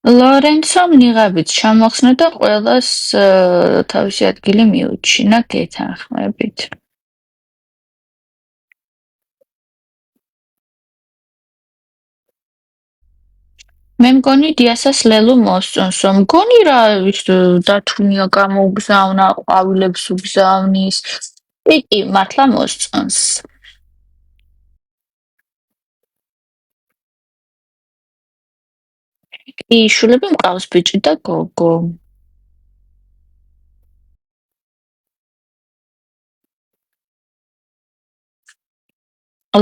ლორენცომ ნიღაბით ჩამოხსნა და ყველას თავისი ადგილი მიუჩინა გეთანხმებით. მე მგონი დიასას ლელუ მოსწონსო. მგონი რა ის დათუნია გამოუგზავნა, ყვავილებს ugზავნის. კი, მართლა მოსწონს. კი, შვილები მყავს ბიჭი და გოგო.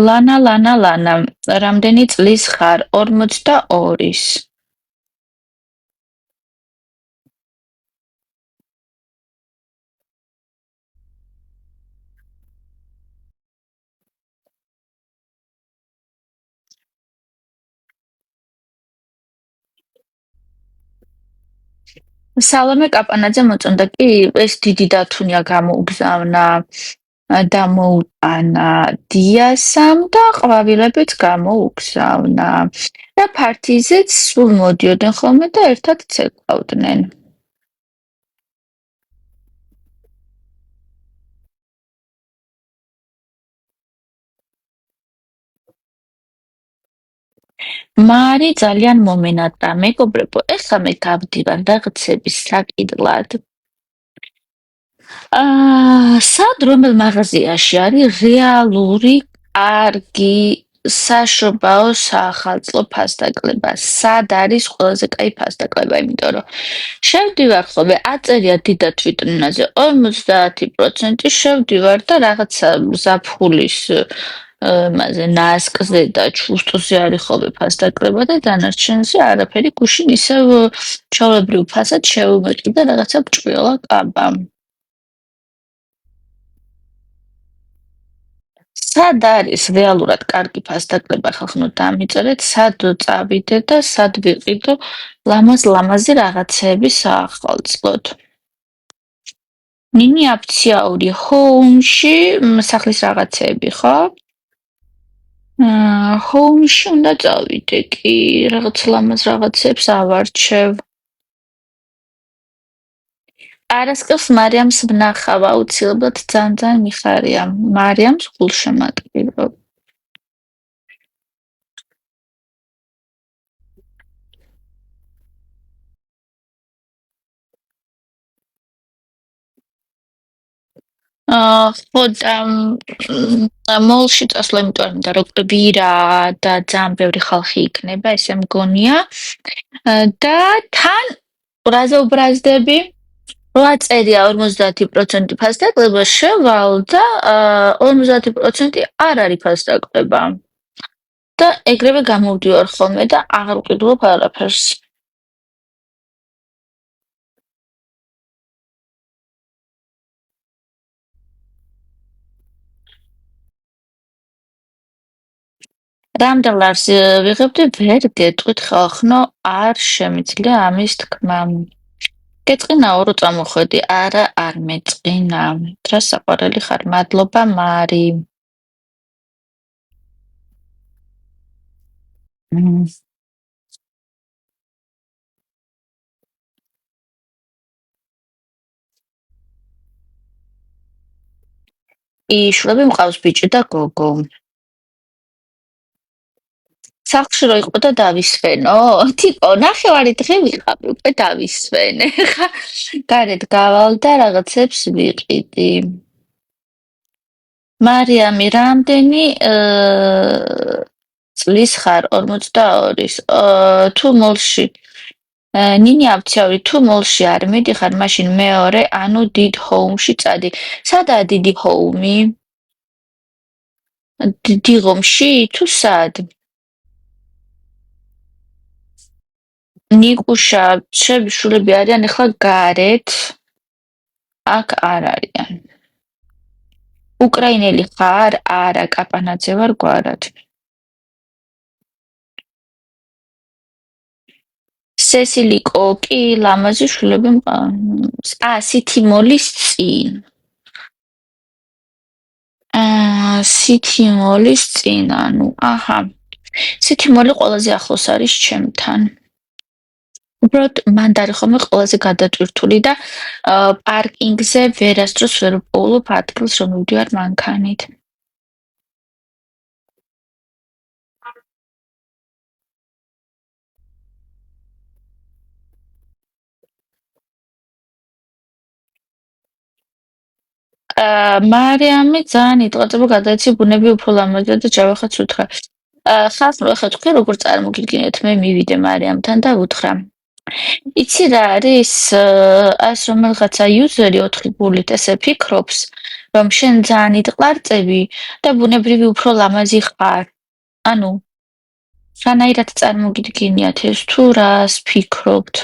ლანა, რამდენი წლის ხარ? 42-ის. სალომე კაპანაძე მოწონდა. კი, ეს დიდი დათუნია გამოუგზავნა და მოუტანა დიასამ და ყვავილებიც გამოუგზავნა. და ფართიზეც სულ მოდიოდნენ ხოლმე და ერთად ცეკვავდნენ. მარი ძალიან მომენატრა. მეგობრებო, ეხლა მე გავდივარ რაღაცების საკიდლად. სად რომელ მაღაზიაში არის რეალური, კარგი, საშობაო საახალწლო ფასდაკლება? სად არის ყველაზე კაი ფასდაკლება? იმიტომ რომ შევდივარ ხოლმე, აწერია დიდად ვიტრინაზე 50% შევდივარ და რაღაცა ზაფხულის მასე ნასკზე და ჩუსტზე არის ხოლმე ფასდაკლება და დანარჩენზე არაფერი გუშინ ისევ ჩვეულებრივ ფასად შევუმეტყი და რაღაცა ბრჭყვიალა კაბა. სად არის რეალურად კარგი ფასდაკლება ხალხო დამიწერეთ, სად წავიდე და სად ვიყიდო ლამაზი რაღაცეები საახალწლოდ. ნინი აფციაური ჰოუმში სახლის რაღაცეები ხო? ჰოუმში უნდა წავიდე კი, რაღაც ლამაზ რაღაცებს ავარჩევ. არასკევს მარიამს ვნახავ, აუცილებლად ძალიან მიხარია. მარიამს გულშემატკივრობ. ხო და მოლში წასვლა იმიტომ რომ ბირა და ძალიან ბევრი ხალხი იქნება, ესე მგონია. და თან რაზე უბრაზდები? რა წერია 50% ფასდაკლება შევალ და 50% არ არის ფასდაკლება. და ეგრევე გამოვდივარ ხოლმე და აღარ ვყიდულობ არაფერს. რამდენ ლარს ვიღებდი ვერ გეტყვით ხალხო, არ შემიძლია ამის თქმა. გეწყინაო რო წამოხვედი, არა არ მეწყინა. რა საყვარელი ხარ, მადლობა მარი. შვილები მყავს ბიჭი და გოგო. სახლში რო იყო და დავისვენო? თიკო, ნახევარი დღე ვიყავი, უკვე დავისვენე. ხა გარეთ გავალ და რაღაცებს ვიყიდი. მარიამი, რამდენი წლის ხარ? 42-ის. თუ მოლში ნინი აფციავი, თუ მოლში არ მიდიხარ, მაშინ მეორე, ანუ დიდ ჰოუმში წადი. სადაა დიდი ჰოუმი? დიღომში თუ სად? ნიკუშა, შები შულები არიან ეხლა გარეთ. აქ არ არიან. უკრაინელი ხარ? არა, კაპანაძე ვარ გვარად. სესილიკო, კი, ლამაზი შულები მყავს. სითიმოლის წინ. სითიმოლის წინ, ანუ, აჰა. სითიმოლი ყველაზე ახლოს არის ჩემთან. უბრალოდ მან დარი ხომ ყველაზე გადატვირთული და პარკინგზე ვერასდროს ვერ ვპოულობ ადგილს, რომ მივდივარ მანქანით. მარიამი ძალიან იტყოება გადაიცი ბუნები უფრო ლამაზია და ჯავახაც უთხრა. ხალხს ახლა თქვენ როგორ წარმოგიდგენთ მე მივიდე მარიამთან და უთხრა. იცი რა არის? ეს რომელღაცა იუზერი 4 გულით ესე ფიქრობს, რომ შენ ძალიან იტყლარწები და ბუნებრივი უფრო ლამაზი ხარ. ანუ რანაირად წარმოგიდგენიათ ეს თუ რას ფიქრობთ?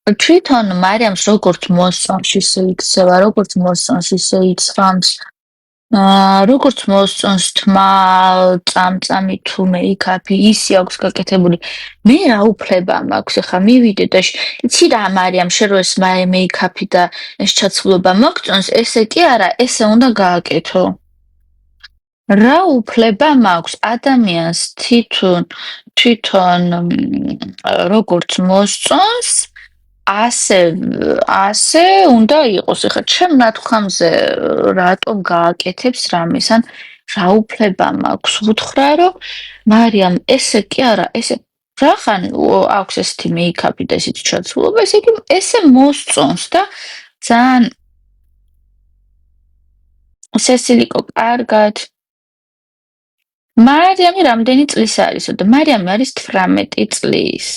თვითონ მარიამს როგორც მოსწონს ისე იქცევა, როგორც მოსწონს ისე იცვამს. როგორც მოსწონს თმა, წამწამი თუ მეიქაპი, ისი აქვს გაკეთებული. მე რა უფლება მაქვს ახლა მივიდე და იცი რა მარიამ შენ რო ეს მეიქაპი და ეს ჩაცმულობა მოგწონს, ესე კი არა, ესე უნდა გააკეთო. რა უფლება მაქვს ადამიანს თვითონ როგორც მოსწონს ასე ასე უნდა იყოს. ეხლა ჩემ ნათქვამზე რატომ გააკეთებს რამეს? ან რა უფლება მაქვს ვუთხრა, რომ მარიამ ესე კი არა, ესე რახან აქვს ესეთი მეიქაპი და ესეთი ჩაცმულობა, ესე იგი ესე მოსწონს და ძალიან სესილიკო კარგად. მარიამი რამდენი წლის არისო და მარიამი არის 18 წლის.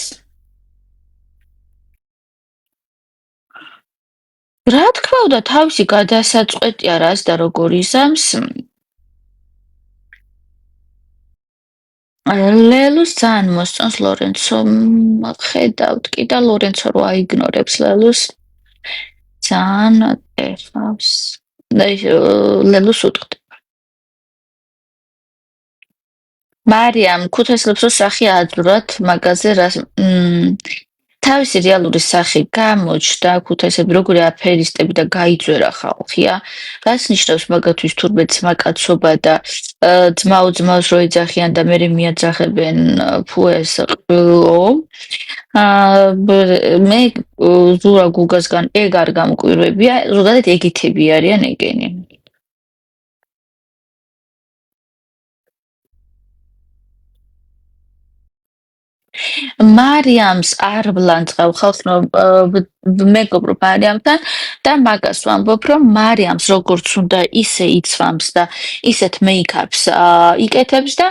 რა თქმა უნდა, თავისი გადასაწყვეტია რას და როგორ იზამს. ლელუს ძალიან მოსწონს ლორენცო. ხედავთ კი და ლორენცო რო აიგნორებს ლელუს. ძალიან ეხავს. ლელუს უტყდა. მარიამ ქუთაისლებს რო სახე აძვრათ მაგაზე რას თავისი რეალური სახე გამოჩნდა ქუთაისები როგორი აფერისტები და გაიძვერა ხალხია. რას ნიშნავს მაგათთვის თურმე ძმაკაცობა და ძმაო ძმავს რო ეძახიან და მერე მიაძახებენ ფუეს ყვილო. მე ზურა გუგასგან ეგ არ გამკვირვებია, ზოგადად ეგითები არიან ეგენი. მარიამს არ ვლანძღავ ხალხს რომ მეგობრობ მარიამთან და მაგას ვამბობ რომ მარიამს როგორც უნდა ისე იცვამს და ისეთ მეიქაპს იკეთებს და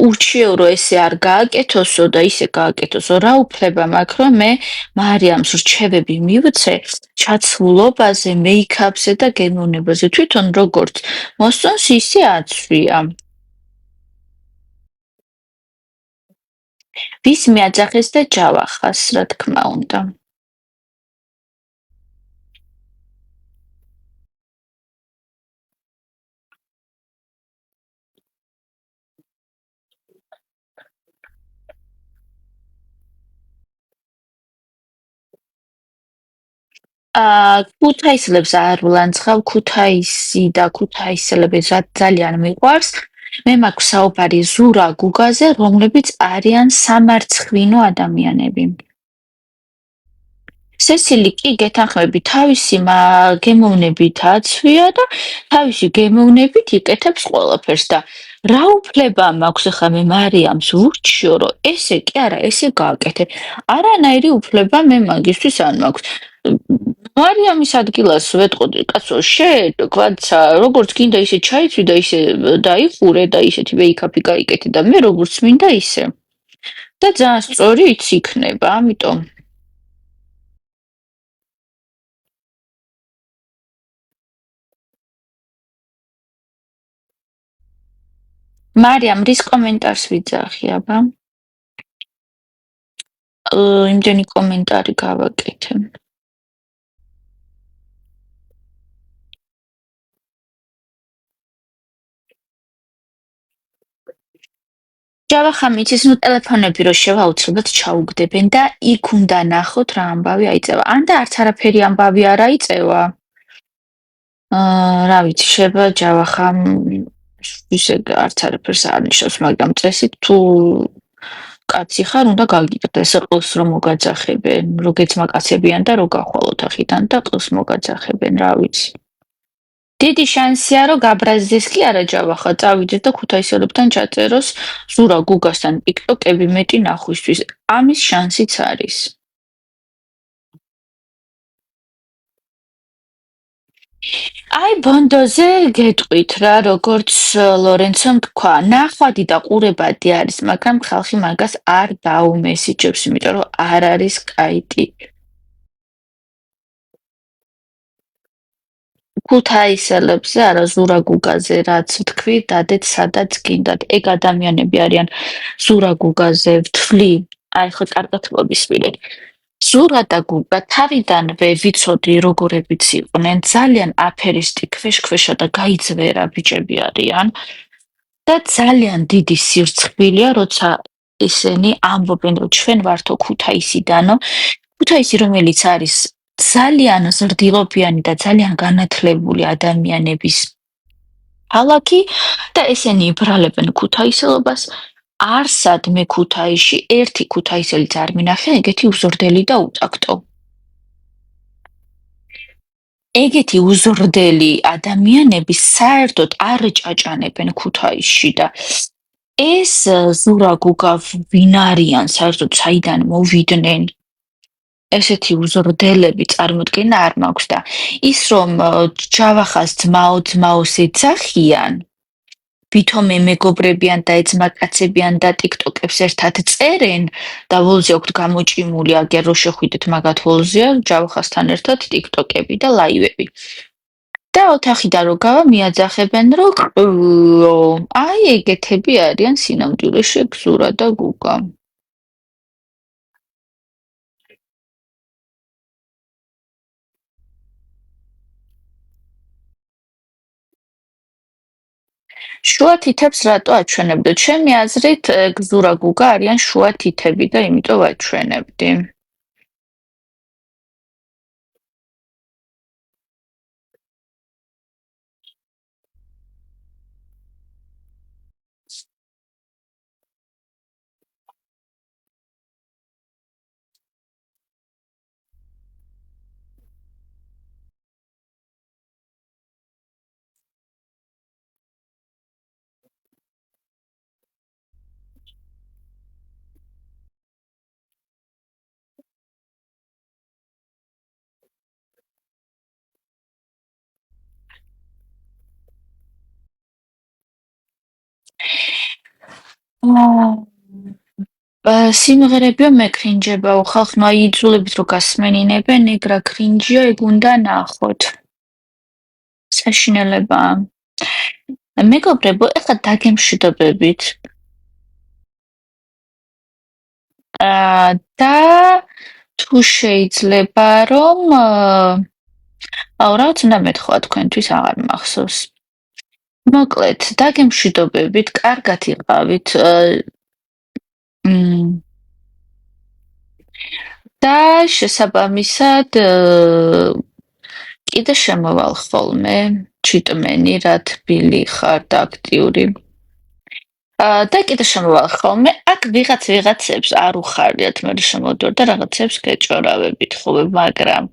ურჩიო რომ ესე არ გააკეთოსო და ისე გააკეთოსო რა უფლება მაქვს რომ მე მარიამს რჩევები მივცე ჩაცმულობაზე მეიქაპზე და გემოვნებაზე თვითონ როგორც მოსწონს ისე აცვია. ვის მიაძახეს და ჯავახას, რა თქმა უნდა. ქუთაისლებს არ ვლანძღავ, ქუთაისი და ქუთაისელები ძალიან მიყვარს. მე მაქვს საუბარი ზურა გუგაზე, რომლებიც არიან სამარცხვინო ადამიანები. სესილი კი გეთანხმები თავისი გემოვნებით აცვია და თავისი გემოვნებით იკეთებს ყველაფერს და რა უფლება მაქვს ახლა მე მარიამს ვურჩიო რომ ესე კი არა ესე გააკეთე. არანაირი უფლება მე მაგისთვის არ მაქვს. მარიამის ადგილას ვეტყოდი კაცო შენ თქვაცა როგორც გინდა ისე ჩაიცვი და ისე დაიხურე და ისეთი მეიქაპი გაიკეთე და მე როგორც მინდა ისე. და ძალიან სწორი იცი იქნება, ამიტომ მარიამ რის კომენტარს ვიძახი აბა? იმდენი კომენტარი გავაკეთე. ჯავახა მიცის, ნუ ტელეფონები რო შევა აუცილებლად ჩაუგდებენ და იქ უნდა ნახოთ რა ამბავი აიწევა. ან და არც არაფერი ამბავი არ აიწევა. რა ვიცი, შეება ჯავახამ ისე არც არაფერს არ ნიშნავს, მაგრამ წესით თუ კაცი ხარ, უნდა გაგიგდეს ყელს რომ მოგაძახებენ, როგეც მაკაცებიან და რო გახვალოთ ახიდან და ყელს მოგაძახებენ, რა ვიცი. დიდი შანსია, რომ გაბრაზდეს კი არა ჯავახა, წავიდეს და ქუთაისელებთან ჩაწეროს ზურა გუგასთან ტიკტოკები მეტი ნახვისთვის. ამის შანსიც არის. აი ბონდოზე გეტყვით რა, როგორც ლორენცომ თქვა, ნახვადი და ყურებადი არის, მაგრამ ხალხი მაგას არ დაუმესიჯებს, იმიტომ რომ არ არის კაი ტიპი. ქუთაისელებზე არა, ზურა გუგაზე რაც ვთქვი, დადეთ სადაც გინდათ. ეგ ადამიანები არიან ზურა გუგაზე ვთვლი, აი ხო კარგად მოგისმენთ. ზურა და გუგა თავიდანვე ვიცოდი როგორებიც იყვნენ, ძალიან აფერისტი, ქვეშ-ქვეშა და გაიძვერა ბიჭები არიან და ძალიან დიდი სირცხვილია, როცა ისინი ამბობენ, რომ ჩვენ ვართო ქუთაისიდანო, ქუთაისი რომელიც არის ძალიან ზრდილობიანი და ძალიან განათლებული ადამიანების ქალაქი და ესენი იბრალებენ ქუთაისელობას. არსად მე ქუთაისში ერთი ქუთაისელიც არ მინახე, ეგეთი უზრდელი და უტაქტო. ეგეთი უზრდელი ადამიანები საერთოდ არ ჭაჭანებენ ქუთაისში და ეს ზურა გუგა ვინ არიან საერთოდ საიდან მოვიდნენ ესეთი უზრდელები წარმოდგენა არ მაქვს და ის რომ ჯავახას ძმაოს ეძახიან ვითომე მეგობრებიან და ეძმაკაცებიან და ტიკტოკებს ერთად წერენ და ვოლზე აქვთ გამოჭიმული აგერ რო შეხვიდეთ მაგათ ვოლზეა ჯავახასთან ერთად ტიკტოკები და ლაივები და ოთახიდან რო გავა მიაძახებენ რომ აი ეგეთები არიან სინამდვილეში ზურა და გუგა შუა თითებს რატო აჩვენებდო? ჩემი აზრით ზურა გუგა არიან შუა თითები და იმიტომ ვაჩვენებდი. სიმღერებია მე კრინჯებაო ხალხმა იძულებით რომ გასმენინებენ ეგ რა კრინჯია ეგ უნდა ნახოთ საშინელებაა მეგობრებო ეხლა დაგემშვიდობებით და თუ შეიძლება რომ აუ რაც უნდა მეთქვა თქვენთვის აღარ მახსოვს მოკლედ დაგემშვიდობებით კარგად იყავით და შესაბამისად კიდე შემოვალ ხოლმე ჩიტმენი რა თბილი ხარ და აქტიური და კიდე შემოვალ ხოლმე აქ ვიღაცებს არ უხარიათ მე შემოდიოდ და რაღაცებს გეჭორავებით ხოლმე მაგრამ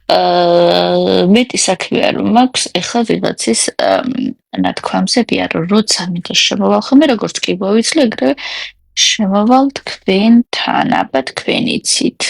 მეტი საქმე არ მაქვს ეხლა ვიღაცის ნათქვამზე ვიარო როცა მინდა შემოვალ ხოლმე როგორც კი მოვიცლო ეგრევე შემოვალ თქვენთან აბა თქვენ იცით